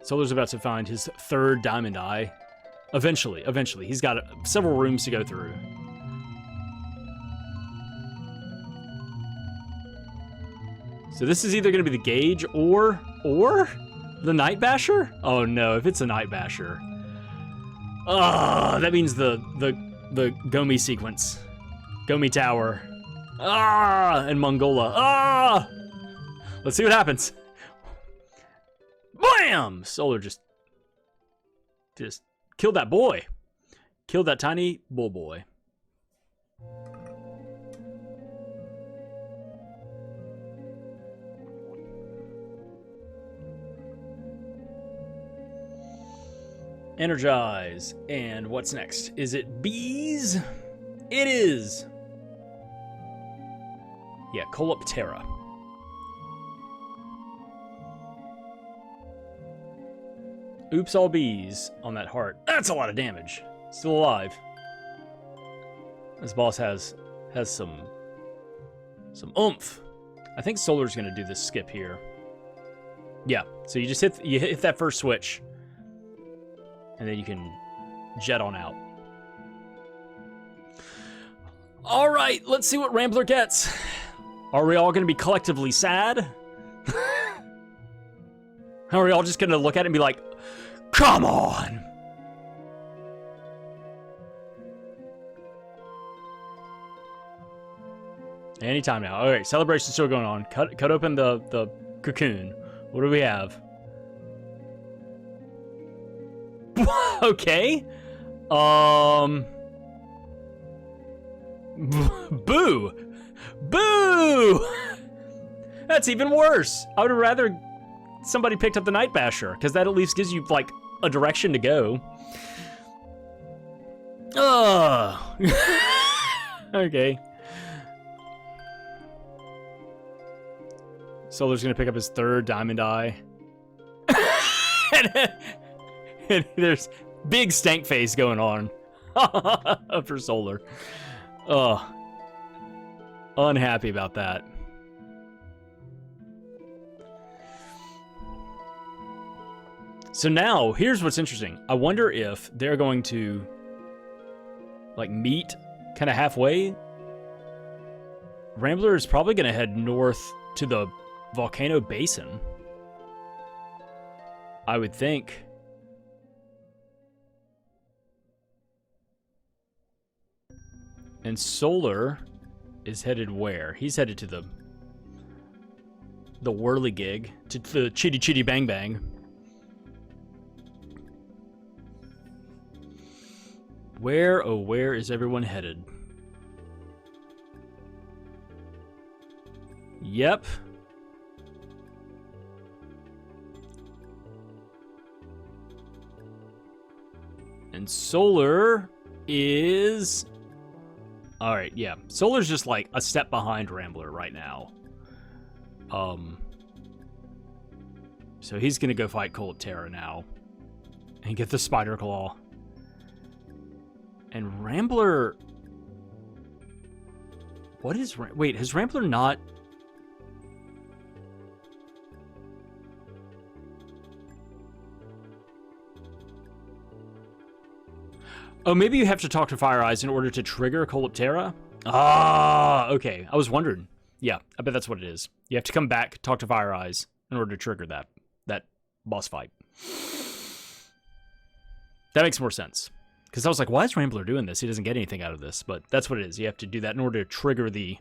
Solar's about to find his third diamond eye. Eventually. He's got several rooms to go through. So this is either going to be the gauge or the Night Basher? Oh no, if it's a Night Basher. That means the Gomi sequence. Gomi Tower. And Mongola. Let's see what happens. Bam! Solar just killed that boy. Killed that tiny bull boy. Energize. And what's next? Is it bees? It is. Yeah, Coleoptera. Oops, all bees on that heart. That's a lot of damage. Still alive. This boss has some oomph. I think Solar's gonna do this skip here. Yeah, so you just hit that first switch, and then you can jet on out. All right, let's see what Rambler gets. Are we all gonna be collectively sad? Are we all just gonna look at it and be like, come on! Anytime now. All right, celebration's still going on. Cut open the cocoon. What do we have? Okay. Boo! Boo! That's even worse. I would have rather somebody picked up the Night Basher, because that at least gives you, like, a direction to go. Okay. Solar's gonna pick up his third diamond eye. and there's big stank face going on for Solar. Unhappy about that. So now, here's what's interesting. I wonder if they're going to, like, meet kind of halfway. Rambler is probably going to head north to the volcano basin, I would think. And Solar is headed where? He's headed to the whirligig, to the chitty chitty bang bang. Where, oh where is everyone headed? Yep. And Solar is... Alright, yeah. Solar's just like a step behind Rambler right now. So he's gonna go fight Cold-Terra now. And get the Spider Claw. And Rambler... What is... Wait, has Rambler not... Oh, maybe you have to talk to Fire Eyes in order to trigger Cold-Terra? Ah, okay. I was wondering. Yeah, I bet that's what it is. You have to come back, talk to Fire Eyes in order to trigger that boss fight. That makes more sense. Because I was like, why is Rambler doing this? He doesn't get anything out of this. But that's what it is. You have to do that in order to trigger the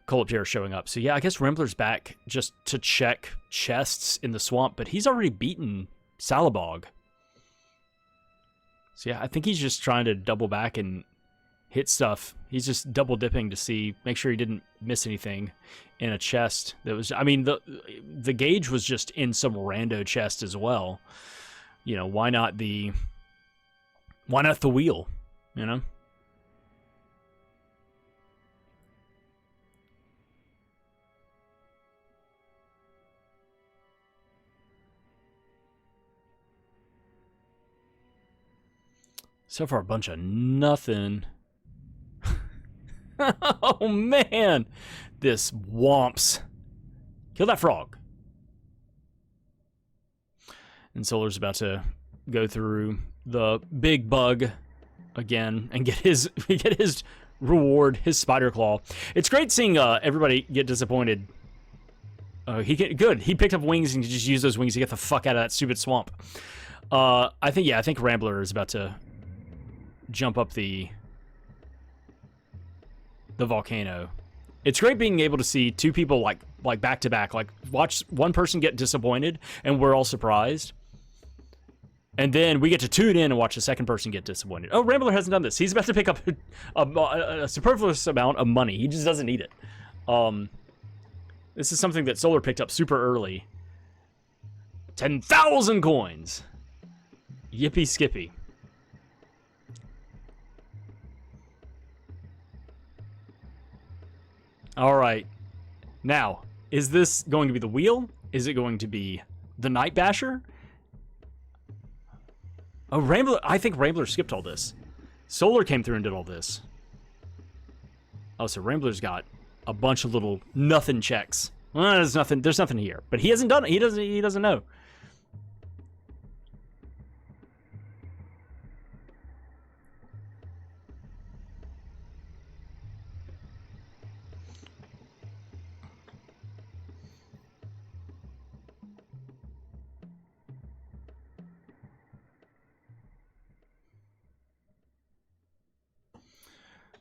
Cold-Terra showing up. So yeah, I guess Rambler's back just to check chests in the swamp. But he's already beaten Salabog. So yeah, I think he's just trying to double back and hit stuff. He's just double dipping to see, make sure he didn't miss anything in a chest. That was, I mean, the gauge was just in some rando chest as well. You know, why not the wheel, you know? So far, a bunch of nothing. Oh, man. This womps. Kill that frog. And Solar's about to go through the big bug again and get his reward, his Spider Claw. It's great seeing everybody get disappointed. Good. He picked up wings and just used those wings to get the fuck out of that stupid swamp. I think Rambler is about to jump up the volcano. It's great being able to see two people like back to back, like watch one person get disappointed and we're all surprised. And then we get to tune in and watch the second person get disappointed. Oh, Rambler hasn't done this. He's about to pick up a superfluous amount of money. He just doesn't need it. This is something that Solar picked up super early. 10,000 coins. Yippee skippy. All right. Now, is this going to be the wheel? Is it going to be the Night Basher? Oh, Rambler. I think Rambler skipped all this. Solar came through and did all this. Oh, so Rambler's got a bunch of little nothing checks. Well, there's nothing here. But he hasn't done it. He doesn't know.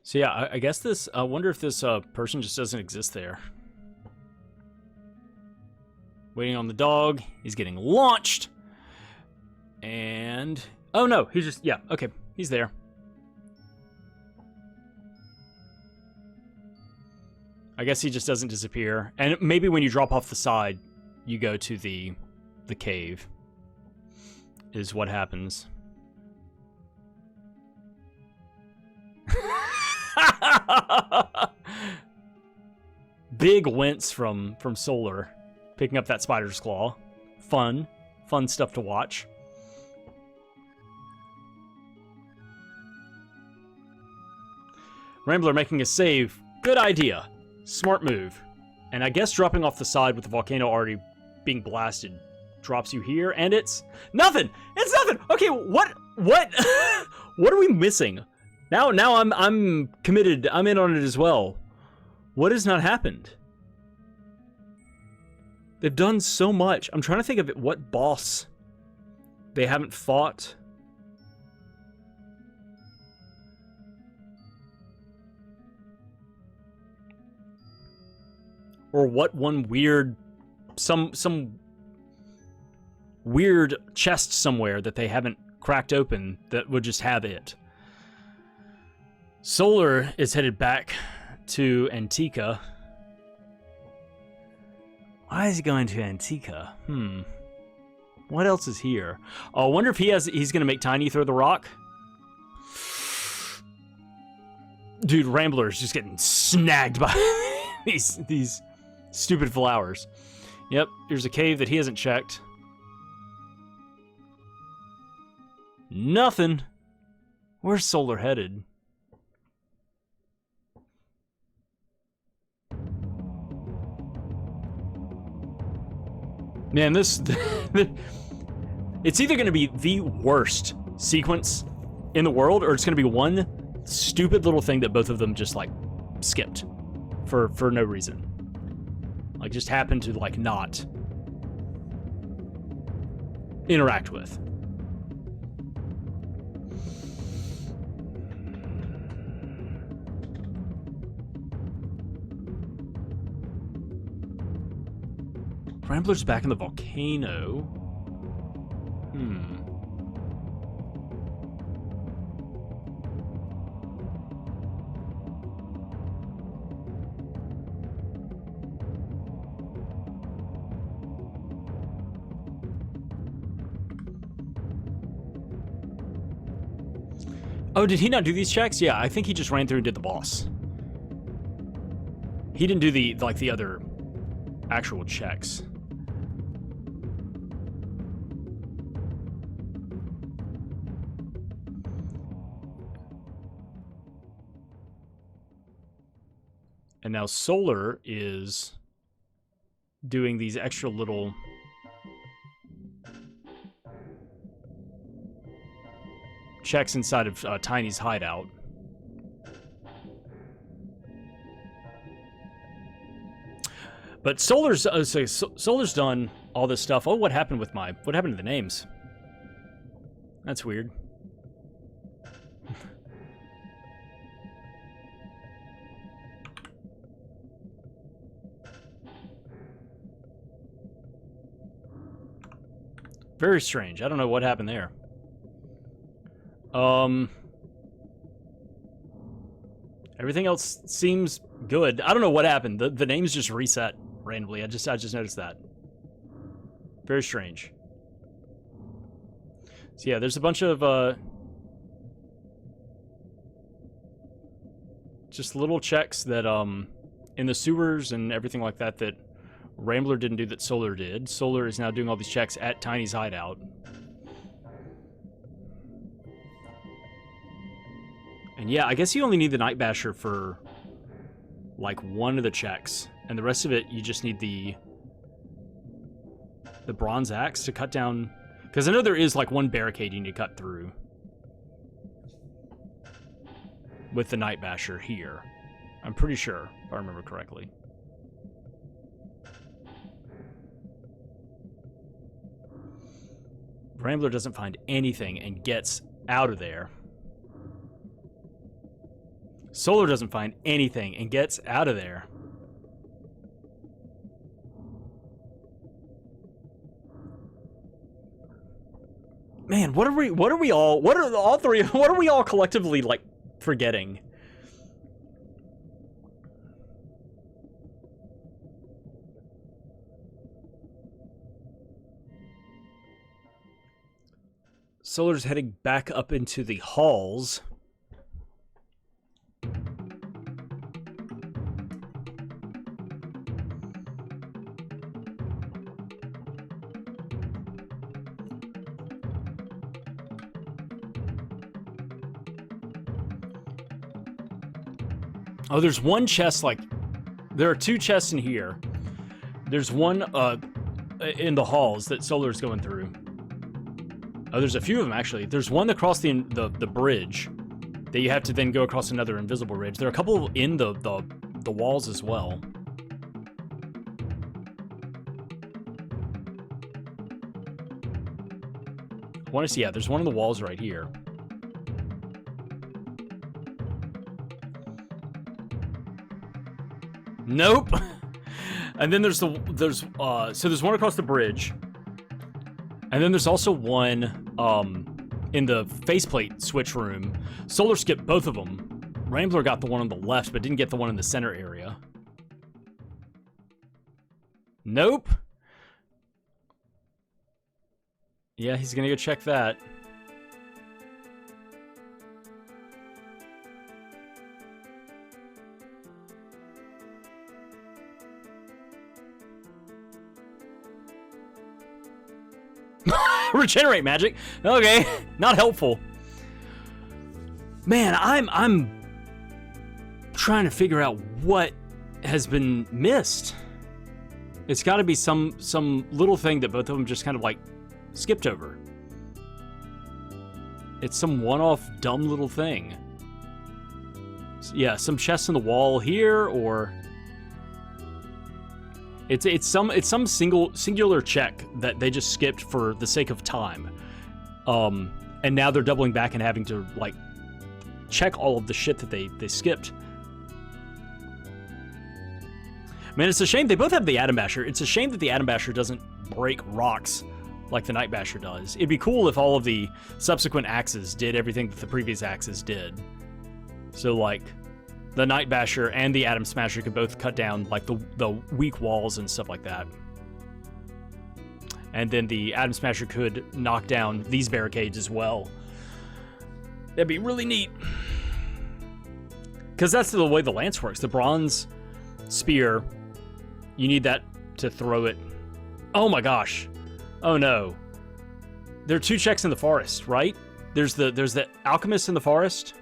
So yeah, I guess this, I wonder if this person just doesn't exist there. Waiting on the dog. He's getting launched. And, oh no, he's just, yeah, okay, he's there. I guess he just doesn't disappear. And maybe when you drop off the side, you go to the cave, is what happens. Big wince from Solar, picking up that spider's claw. Fun stuff to watch. Rambler making a save. Good idea. Smart move. And I guess dropping off the side with the volcano already being blasted drops you here, and it's nothing. It's nothing. Okay, what? What are we missing? Now I'm committed. I'm in on it as well. What has not happened? They've done so much. I'm trying to think of it. What boss they haven't fought. Or what one weird, some weird chest somewhere that they haven't cracked open that would just have it. Solar is headed back to Antica. Why is he going to Antica? What else is here? Oh, I wonder if he's going to make Tiny throw the rock. Dude, Rambler is just getting snagged by these stupid flowers. Yep, here's a cave that he hasn't checked. Nothing. Where's Solar headed? Man, this... it's either going to be the worst sequence in the world, or it's going to be one stupid little thing that both of them just, like, skipped for no reason. Like, just happened to, like, not interact with. Rambler's back in the volcano. Oh, did he not do these checks? Yeah, I think he just ran through and did the boss. He didn't do the other actual checks. And now Solar is doing these extra little checks inside of Tiny's hideout. But Solar's Solar's done all this stuff. Oh, what happened to the names? That's weird. Very strange. I don't know what happened there. Everything else seems good. I don't know what happened. The names just reset randomly. I just noticed that. Very strange. So yeah, there's a bunch of just little checks that in the sewers and everything like that that Rambler didn't do that Solar did. Solar is now doing all these checks at Tiny's hideout. And yeah, I guess you only need the Night Basher for, like, one of the checks. And the rest of it, you just need the bronze axe to cut down... Because I know there is, like, one barricade you need to cut through. With the Night Basher here. I'm pretty sure, if I remember correctly. Rambler doesn't find anything and gets out of there. Solar doesn't find anything and gets out of there. Man, what are we all collectively, like, forgetting? Solar's heading back up into the halls. Oh, there's one chest, like... There are two chests in here. There's one in the halls that Solar's going through. Oh, there's a few of them, actually. There's one across the bridge that you have to then go across another invisible ridge. There are a couple in the walls as well. I want to see, yeah, there's one in the walls right here. Nope. And then there's one across the bridge. And then there's also one in the faceplate switch room. Solar skipped both of them. Rambler got the one on the left, but didn't get the one in the center area. Nope. Yeah, he's gonna go check that. Regenerate magic. Okay, not helpful. Man, I'm trying to figure out what has been missed. It's got to be some little thing that both of them just kind of like skipped over. It's some one-off dumb little thing. Yeah, some chests in the wall here, or it's some singular check that they just skipped for the sake of time. And now they're doubling back and having to like check all of the shit that they skipped. Man, it's a shame. They both have the Atom Basher. It's a shame that the Atom Basher doesn't break rocks like the Night Basher does. It'd be cool if all of the subsequent axes did everything that the previous axes did. So, like, the Night Basher and the Atom Smasher could both cut down, like, the weak walls and stuff like that. And then the Atom Smasher could knock down these barricades as well. That'd be really neat. Because that's the way the lance works. The bronze spear, you need that to throw it. Oh my gosh. Oh no. There are two checks in the forest, right? There's the alchemist in the forest.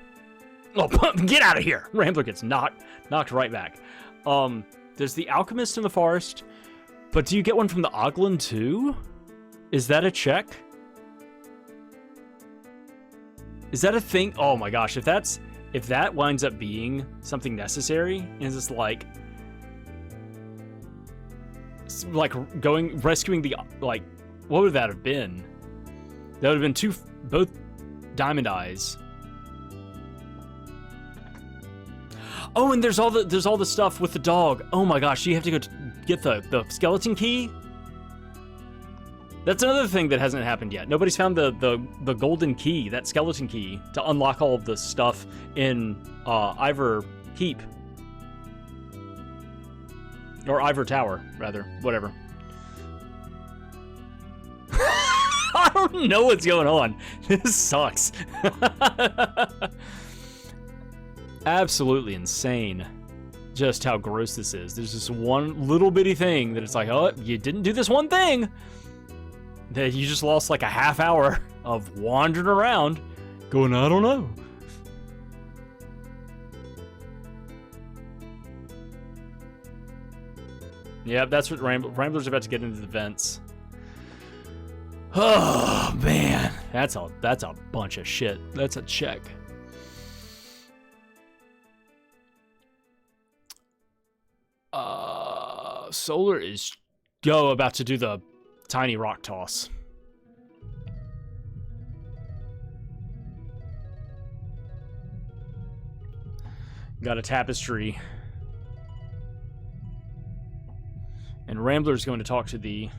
Oh, get out of here! Rambler gets knocked right back. There's the alchemist in the forest, but do you get one from the Oglin too? Is that a check? Is that a thing? Oh my gosh, if that winds up being something necessary, is this like rescuing the, like, what would that have been? That would have been both diamond eyes. Oh, and there's all the stuff with the dog. Oh my gosh, you have to go get the skeleton key? That's another thing that hasn't happened yet. Nobody's found the golden key, that skeleton key, to unlock all of the stuff in Ivor Heap. Or Ivor Tower, rather. Whatever. I don't know what's going on. This sucks. Absolutely insane just how gross this is. There's this one little bitty thing that it's like, oh, you didn't do this one thing. That you just lost like a half hour of wandering around going, I don't know. Yep, that's what Rambler's about to get into the vents. Oh man, that's a bunch of shit. That's a check. Solar is about to do the tiny rock toss. Got a tapestry. And Rambler's going to talk to the...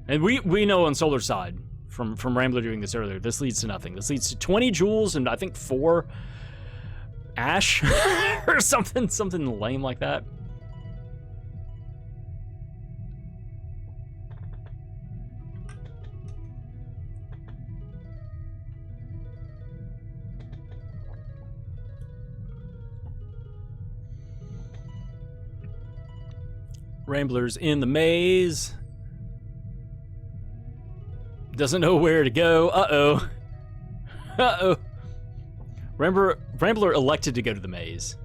And we know on Solar's side, from Rambler doing this earlier, this leads to nothing. This leads to 20 jewels and I think 4 ash or something lame like that. Rambler's in the maze. Doesn't know where to go. Uh-oh. Uh-oh. Rambler elected to go to the maze.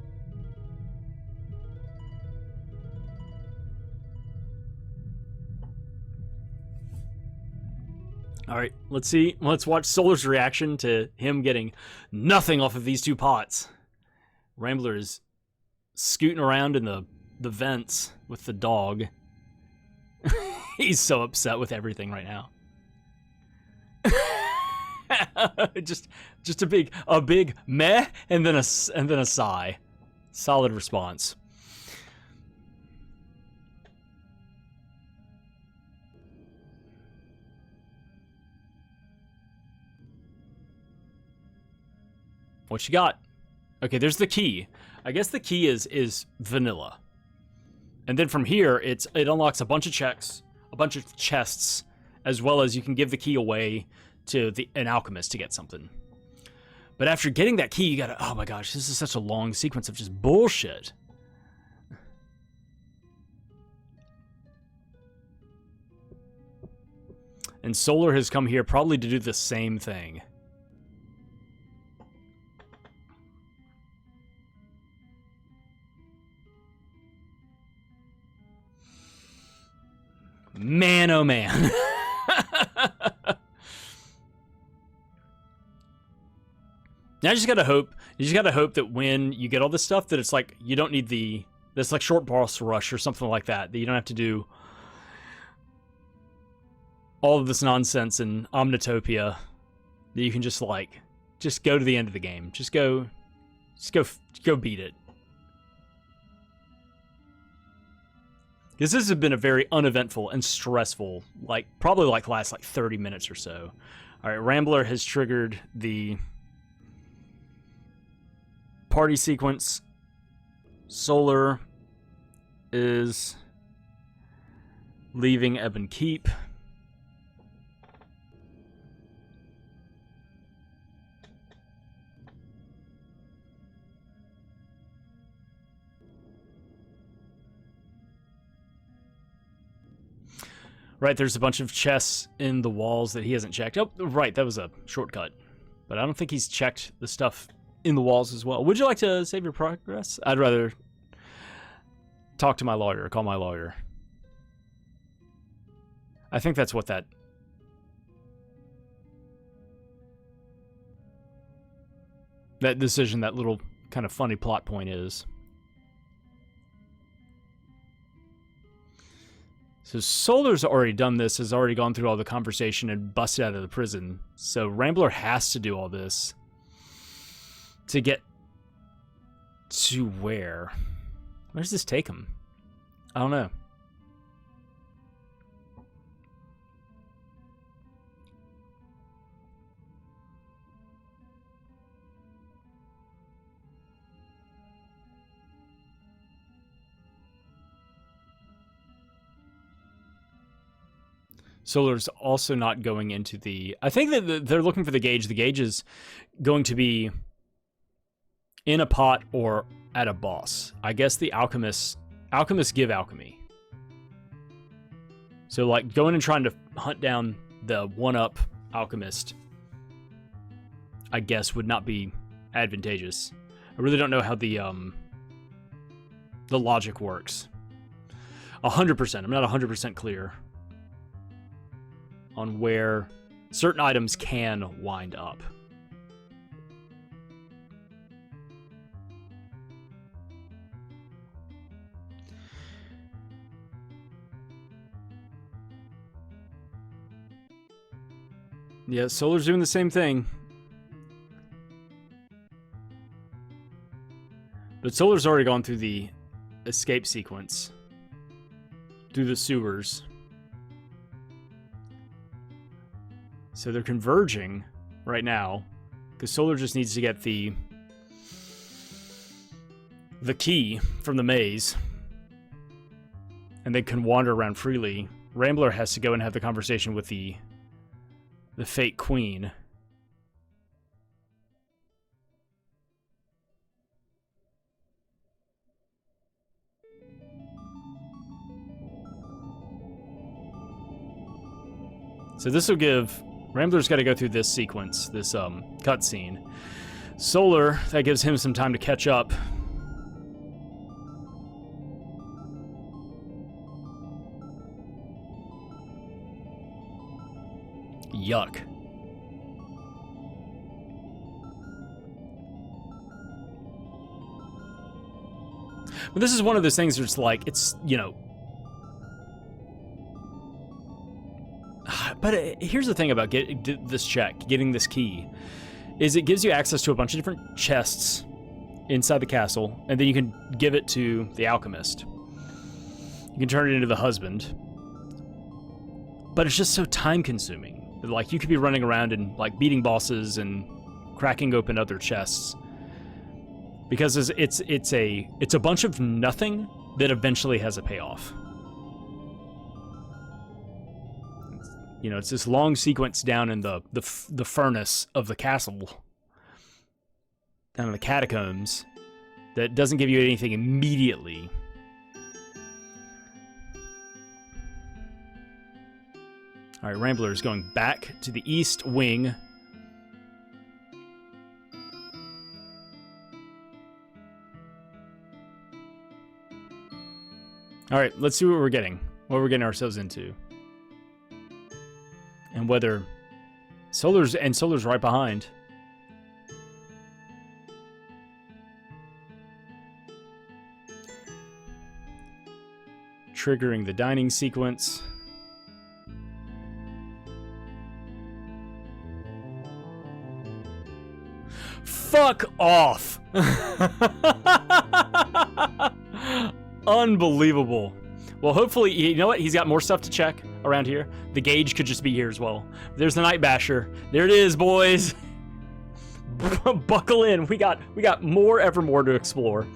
All right, let's see. Let's watch Solar's reaction to him getting nothing off of these 2 pots. Rambler is scooting around in the vents with the dog. He's so upset with everything right now. just a big meh and then a sigh. Solid response. What you got? Okay, there's the key. I guess the key is vanilla. And then from here, it unlocks a bunch of checks, a bunch of chests, as well as you can give the key away to an alchemist to get something. But after getting that key, you gotta, oh my gosh, this is such a long sequence of just bullshit. And Solar has come here probably to do the same thing. Man, oh man. Now you just gotta hope that when you get all this stuff that it's like you don't need that's like short boss rush or something like that, that you don't have to do all of this nonsense in Omnitopia, that you can just go to the end of the game. Just go beat it. Because this has been a very uneventful and stressful, probably last 30 minutes or so. All right, Rambler has triggered the party sequence. Solar is leaving Ebon Keep. Right, there's a bunch of chests in the walls that he hasn't checked. Oh, right, that was a shortcut. But I don't think he's checked the stuff in the walls as well. Would you like to save your progress? I'd rather talk to my lawyer, call my lawyer. I think that's what that decision, that little kind of funny plot point is. So Solar's already done this, has already gone through all the conversation and busted out of the prison. So Rambler has to do all this to get to where? Where does this take him? I don't know. Solar's also not going into the... I think that they're looking for the gauge. The gauge is going to be in a pot or at a boss. I guess the alchemists give alchemy. So, going and trying to hunt down the one-up alchemist, I guess, would not be advantageous. I really don't know how the logic works. 100%. I'm not 100% clear on where certain items can wind up. Yeah, Solar's doing the same thing. But Solar's already gone through the escape sequence. Through the sewers. So they're converging right now, because Solar just needs to get the key from the maze, and they can wander around freely. Rambler has to go and have the conversation with the Fate Queen. So this will give... Rambler's got to go through this sequence, this cutscene. Solar, that gives him some time to catch up. Yuck. But this is one of those things where it's you know... But here's the thing about getting this key, is it gives you access to a bunch of different chests inside the castle, and then you can give it to the alchemist. You can turn it into the husband. But it's just so time-consuming. You could be running around and, beating bosses and cracking open other chests. Because it's a bunch of nothing that eventually has a payoff. You know, it's this long sequence down in the furnace of the castle, down in the catacombs, that doesn't give you anything immediately. All right, Rambler is going back to the east wing. All right, let's see what we're getting ourselves into. And whether Solar's right behind. Triggering the dining sequence. Fuck off! Unbelievable. Well, hopefully, you know what? He's got more stuff to check around here. The gauge could just be here as well. There's the Night Basher. There it is, boys. Buckle in. We got more Evermore to explore.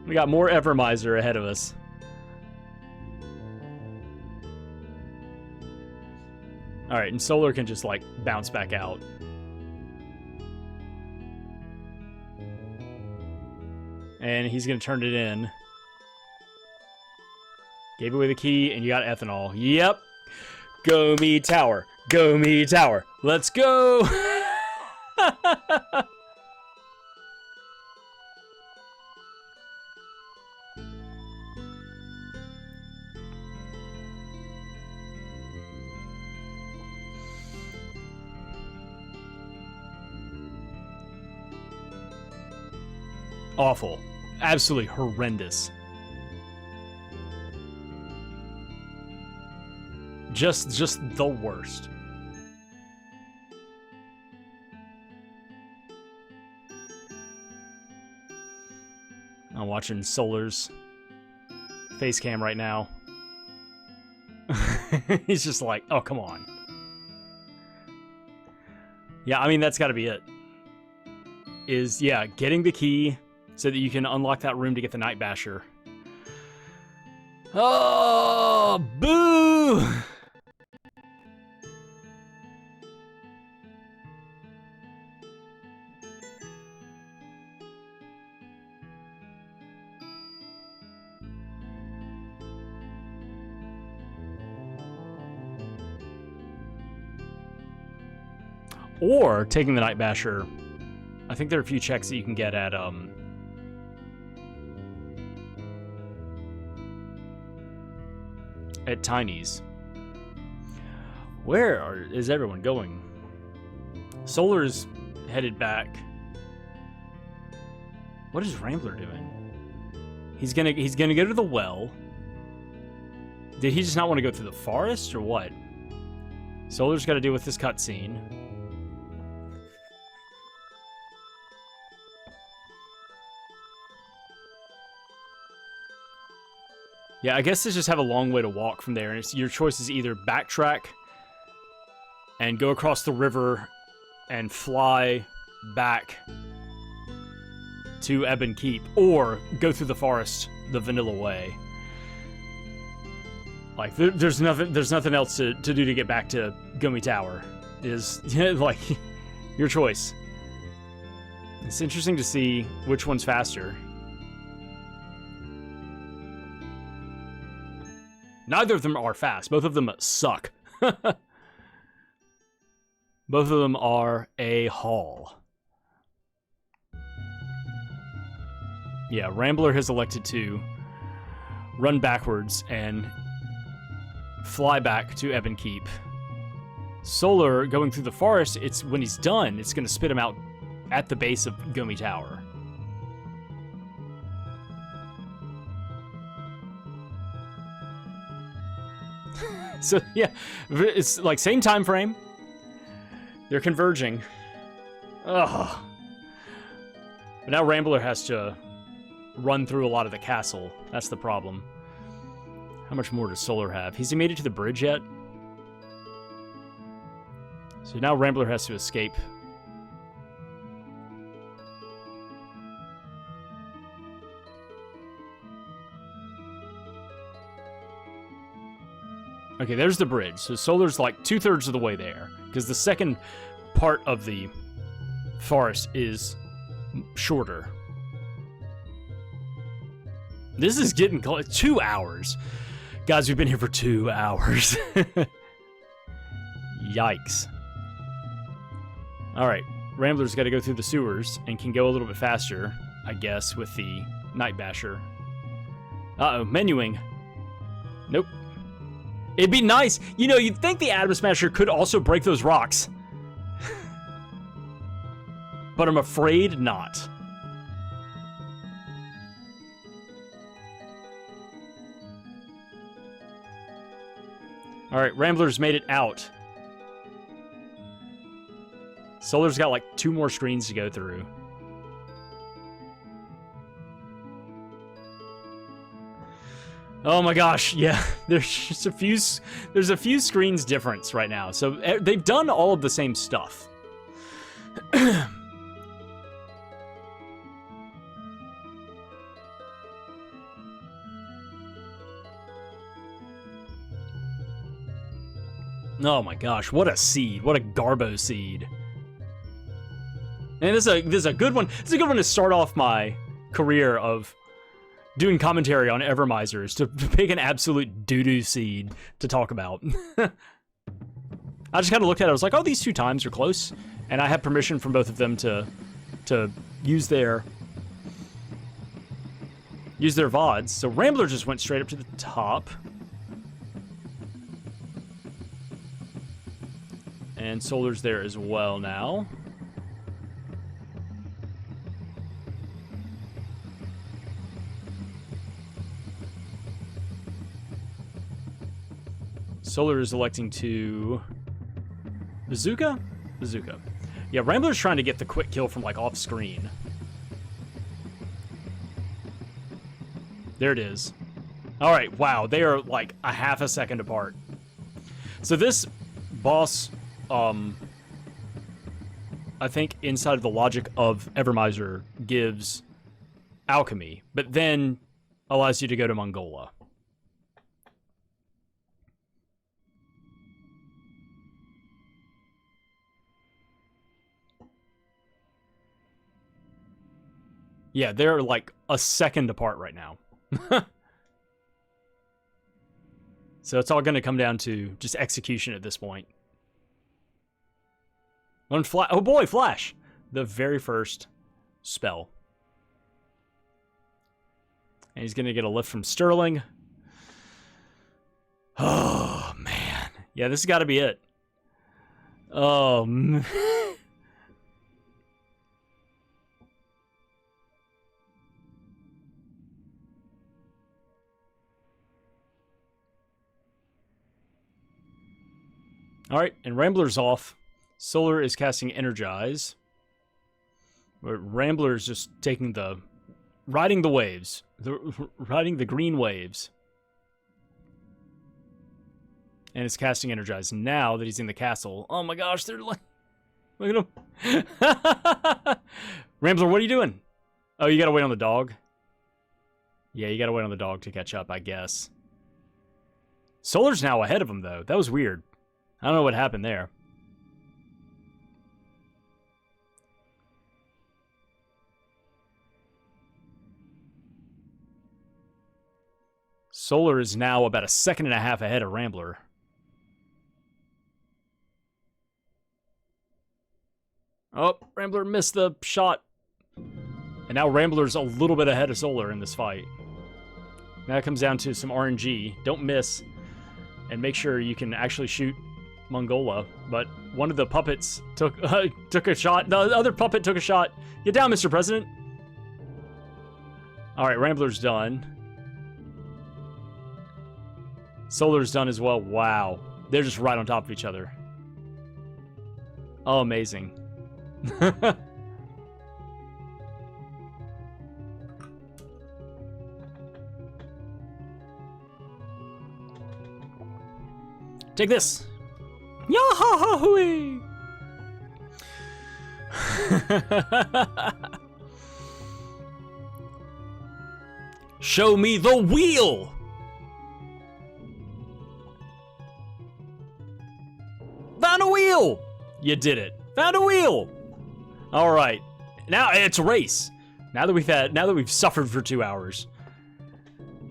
We got more Evermizer ahead of us. All right, and Solar can just like bounce back out. And he's gonna turn it in. Gave away the key, and you got ethanol. Yep. Go me tower. Go me tower. Let's go. Awful. Absolutely horrendous. Just the worst. I'm watching Solar's face cam right now. He's just like, oh, come on. Yeah, I mean, that's got to be it. Is, yeah, getting the key so that you can unlock that room to get the Night Basher. Oh, boo! Or taking the Night Basher. I think there are a few checks that you can get at Tiny's. Where is everyone going? Solar's headed back. What is Rambler doing? He's gonna go to the well. Did he just not want to go through the forest or what? Solar's got to deal with this cutscene. Yeah, I guess they just have a long way to walk from there, and your choice is either backtrack and go across the river and fly back to Ebon Keep, or go through the forest the vanilla way. Like, there's nothing else to do to get back to Gummy Tower. Is like your choice. It's interesting to see which one's faster. Neither of them are fast. Both of them suck. Both of them are a haul. Yeah, Rambler has elected to run backwards and fly back to Ebon Keep. Solar, going through the forest, it's when he's done, it's going to spit him out at the base of Gummy Tower. So, yeah, it's like same time frame. They're converging. Ugh. But now Rambler has to run through a lot of the castle. That's the problem. How much more does Solar have? Has he made it to the bridge yet? So now Rambler has to escape. Okay, there's the bridge. So Solar's like 2/3 of the way there, because the second part of the forest is shorter. This is getting close. 2 hours. Guys, we've been here for 2 hours. Yikes. Alright, Rambler's got to go through the sewers and can go a little bit faster, I guess, with the Night Basher. Uh-oh, menuing. Nope. It'd be nice. You know, you'd think the Atom Smasher could also break those rocks. But I'm afraid not. Alright, Rambler's made it out. Solar's got like 2 more screens to go through. Oh my gosh, yeah. There's just there's a few screens difference right now. So they've done all of the same stuff. Oh my gosh, what a seed. What a Garbo seed. And this is a good one. This is a good one to start off my career of doing commentary on Evermizers, to pick an absolute doo-doo seed to talk about. I just kind of looked at it, I was like, oh, these 2 times are close. And I have permission from both of them to use their VODs. So Rambler just went straight up to the top. And Solar's there as well now. Solar is electing to Bazooka? Bazooka. Yeah, Rambler's trying to get the quick kill from, like, off-screen. There it is. Alright, wow, they are, like, a half a second apart. So this boss, I think inside of the logic of Evermizer gives alchemy, but then allows you to go to Mongola. Yeah, they're like a second apart right now. So it's all going to come down to just execution at this point. Oh boy, Flash! The very first spell. And he's going to get a lift from Sterling. Oh, man. Yeah, this has got to be it. Oh, man. Alright, and Rambler's off. Solar is casting Energize. But Rambler's just taking riding the waves. Riding the green waves. And is casting Energize now that he's in the castle. Oh my gosh, they're like... Look at him. Rambler, what are you doing? Oh, you gotta wait on the dog? Yeah, you gotta wait on the dog to catch up, I guess. Solar's now ahead of him, though. That was weird. I don't know what happened there. Solar is now about 1.5 seconds ahead of Rambler. Oh, Rambler missed the shot. And now Rambler's a little bit ahead of Solar in this fight. Now it comes down to some RNG. Don't miss. And make sure you can actually shoot Mongola, but one of the puppets took a shot. The other puppet took a shot. Get down, Mr. President. All right, Rambler's done. Solar's done as well. Wow, they're just right on top of each other. Oh, amazing. Take this. Yahoo! Show me the wheel! Found a wheel! You did it. Found a wheel! Alright. Now it's a race. Now that we've suffered for 2 hours.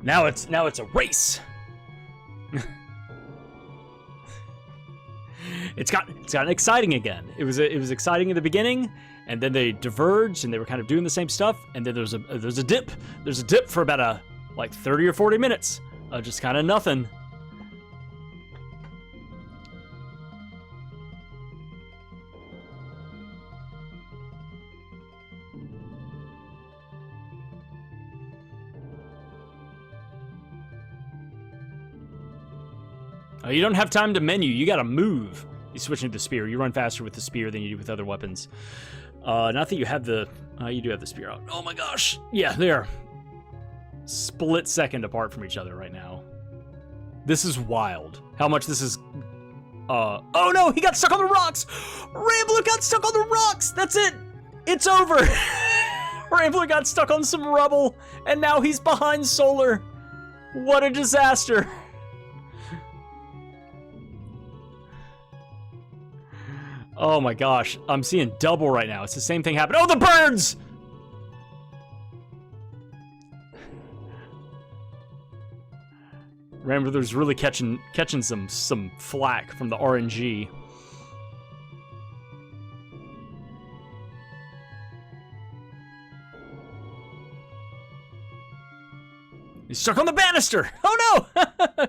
Now it's a race. It's gotten exciting again. It was exciting in the beginning, and then they diverged, and they were kind of doing the same stuff, and then there's a dip. There's a dip for about like 30 or 40 minutes of just kind of nothing. You don't have time to menu. You gotta move. You're switching to the spear. You run faster with the spear than you do with other weapons. Not that you have the... you do have the spear out. Oh my gosh. Yeah, they're split second apart from each other right now. This is wild. How much this is... oh no, he got stuck on the rocks! Rambler got stuck on the rocks! That's it! It's over! Rambler got stuck on some rubble, and now he's behind Solar. What a disaster. Oh my gosh, I'm seeing double right now. It's the same thing happened. Oh, the birds! Rambler's really catching some flack from the RNG. He's stuck on the banister! Oh no!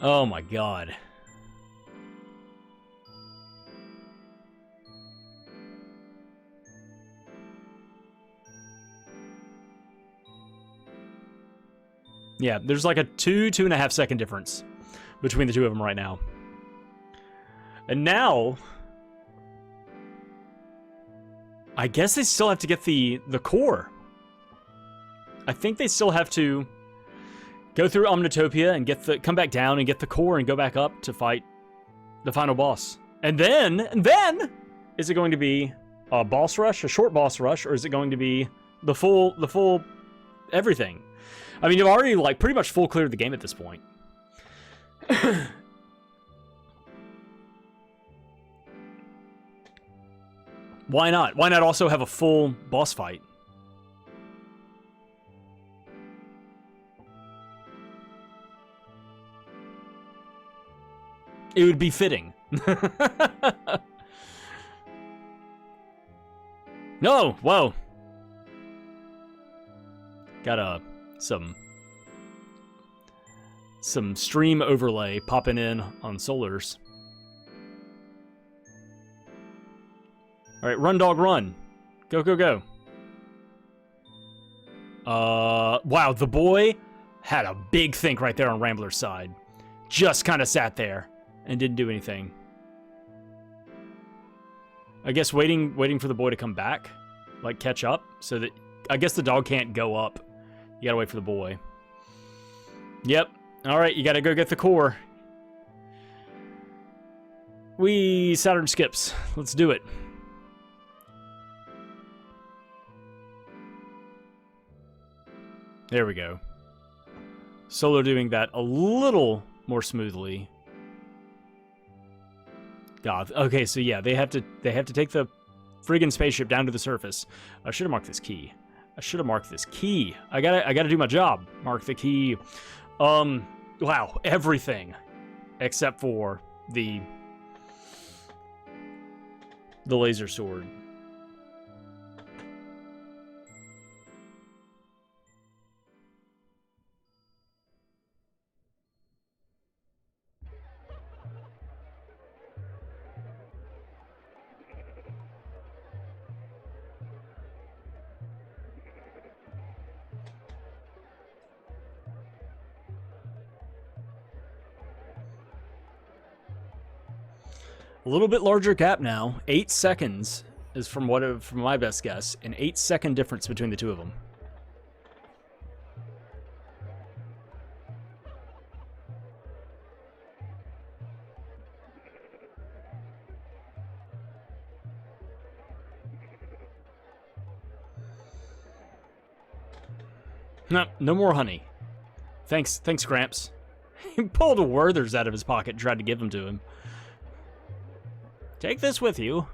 Oh my god. Yeah, there's like a 2.5 second difference between the two of them right now. And now, I guess they still have to get the core. I think they still have to go through Omnitopia and come back down and get the core and go back up to fight the final boss. And then, is it going to be a boss rush, a short boss rush, or is it going to be the full everything? I mean, you've already like pretty much full cleared the game at this point. Why not? Why not also have a full boss fight? It would be fitting. No, whoa. Got some stream overlay popping in on Solar's. All right, run dog run. Go, go, go. Wow, the boy had a big think right there on Rambler's side. Just kind of sat there and didn't do anything. I guess waiting for the boy to come back, like catch up, so that I guess the dog can't go up. You gotta wait for the boy. Yep. All right, you gotta go get the core. Saturn skips. Let's do it. There we go. Solo doing that a little more smoothly. God. Okay, so yeah, they have to take the friggin' spaceship down to the surface. I should have marked this key. I gotta do my job. Mark the key. Wow, everything except for the laser sword. A little bit larger gap now. 8 seconds is from my best guess, an 8-second difference between the two of them. No more honey. Thanks, Gramps. He pulled a Werther's out of his pocket and tried to give them to him. Take this with you.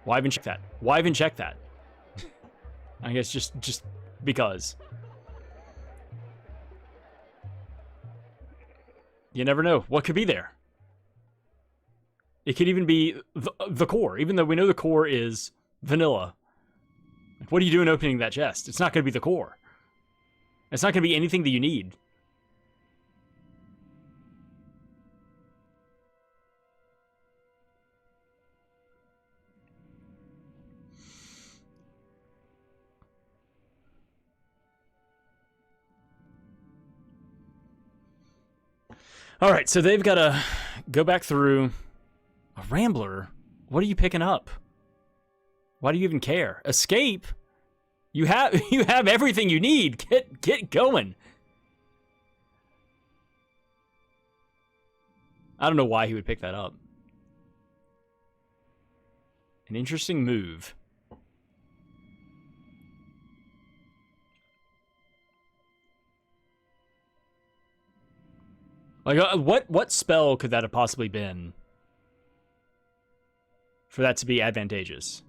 Why even check that? Why even check that? I guess just because. You never know what could be there. It could even be the core, even though we know the core is vanilla. What are you doing opening that chest? It's not going to be the core. It's not going to be anything that you need. All right, so they've got to go back through. A Rambler? What are you picking up? Why do you even care? Escape? You have everything you need. Get going. I don't know why he would pick that up. An interesting move. Like, what spell could that have possibly been for that to be advantageous?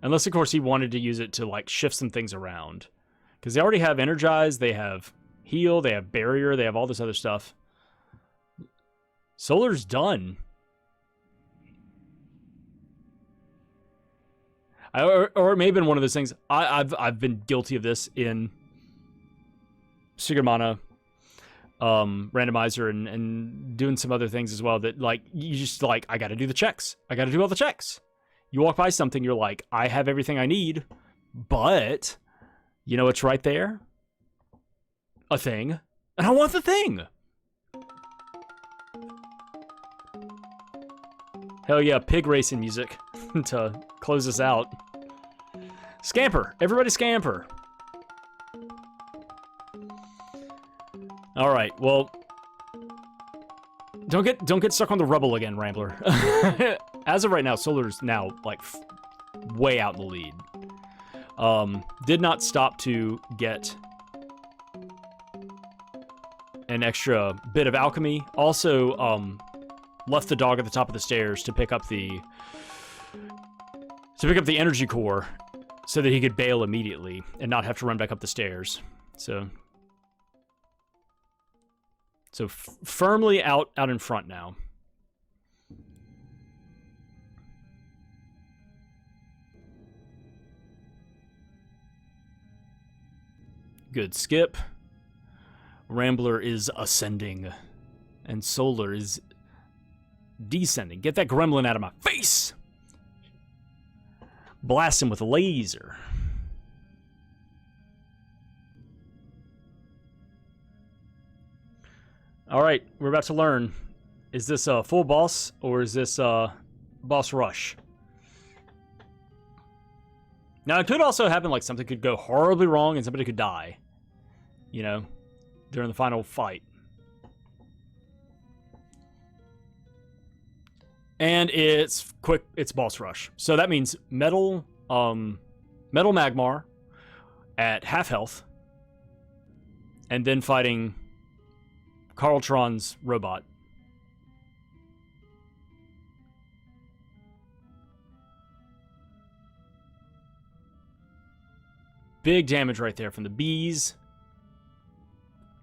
Unless, of course, he wanted to use it to, like, shift some things around. Because they already have Energize, they have Heal, they have Barrier, they have all this other stuff. Solar's done. Or it may have been one of those things. I've been guilty of this in Secret Mana, randomizer, and doing some other things as well, that, like, you just, like, I gotta do the checks. I gotta do all the checks. You walk by something, you're like, I have everything I need, but you know what's right there? A thing. And I want the thing. Hell yeah, pig racing music to close us out. Scamper. Everybody scamper. All right, well, don't get stuck on the rubble again, Rambler. As of right now, Solar's now, like, way out in the lead. Did not stop to get an extra bit of alchemy. Also, left the dog at the top of the stairs to pick up the energy core so that he could bail immediately and not have to run back up the stairs. So firmly out in front now. Good skip. Rambler is ascending. And Solar is descending. Get that gremlin out of my face! Blast him with a laser. Alright, we're about to learn. Is this a full boss, or is this a boss rush? Now, it could also happen, like, something could go horribly wrong and somebody could die. You know, during the final fight. And it's quick, it's boss rush. So that means Metal Magmar at half health. And then fighting Carltron's robot. Big damage right there from the bees.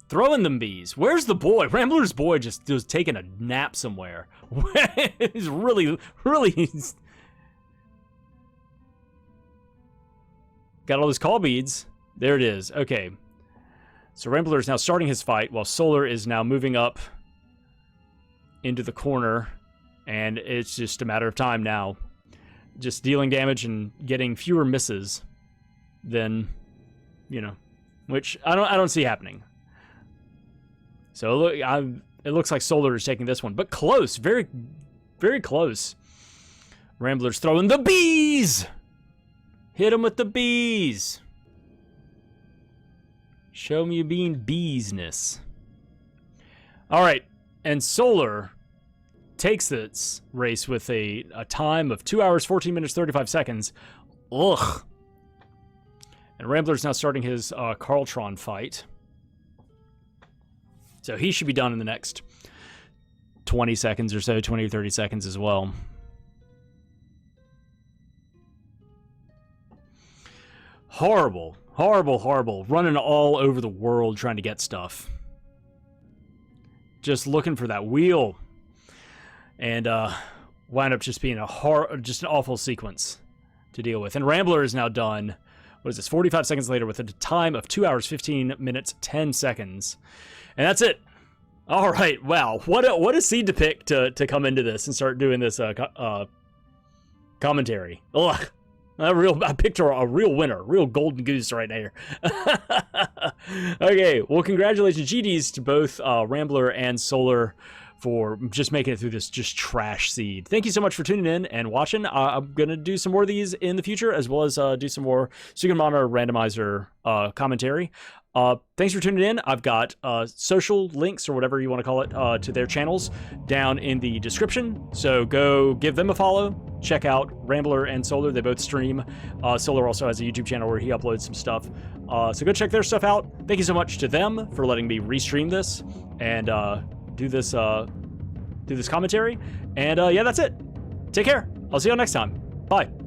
Throwing them bees. Where's the boy? Rambler's boy just was taking a nap somewhere. He's really got all those call beads. There it is. Okay. So Rambler is now starting his fight while Solar is now moving up into the corner. And it's just a matter of time now. Just dealing damage and getting fewer misses than, you know, which I don't see happening. So look, it looks like Solar is taking this one, but close, very, very close. Rambler's throwing the bees. Hit him with the bees. Show me you being beesness. All right, and Solar takes this race with a time of 2 hours, 14 minutes, 35 seconds. Ugh. And Rambler's now starting his Carltron fight. So he should be done in the next 20 seconds or so, 20 or 30 seconds as well. Horrible, horrible, horrible. Running all over the world trying to get stuff. just looking for that wheel. And wound up just being just an awful sequence to deal with. And Rambler is now done. What is this? 45 seconds later with a time of 2 hours, 15 minutes, 10 seconds. And that's it. All right. Wow. What a seed to pick to come into this and start doing this commentary. Ugh. I picked a real winner, real golden goose right there. Okay. Well, congratulations, GDs to both Rambler and Solar for just making it through this just trash seed. Thank you so much for tuning in and watching. I'm going to do some more of these in the future, as well as do some more so you can monitor randomizer commentary. Thanks for tuning in. I've got social links, or whatever you want to call it, to their channels down in the description. So go give them a follow. Check out Rambler and Solar. They both stream. Solar also has a YouTube channel where he uploads some stuff. So go check their stuff out. Thank you so much to them for letting me restream this and do this commentary. And yeah, that's it. Take care. I'll see you all next time. Bye.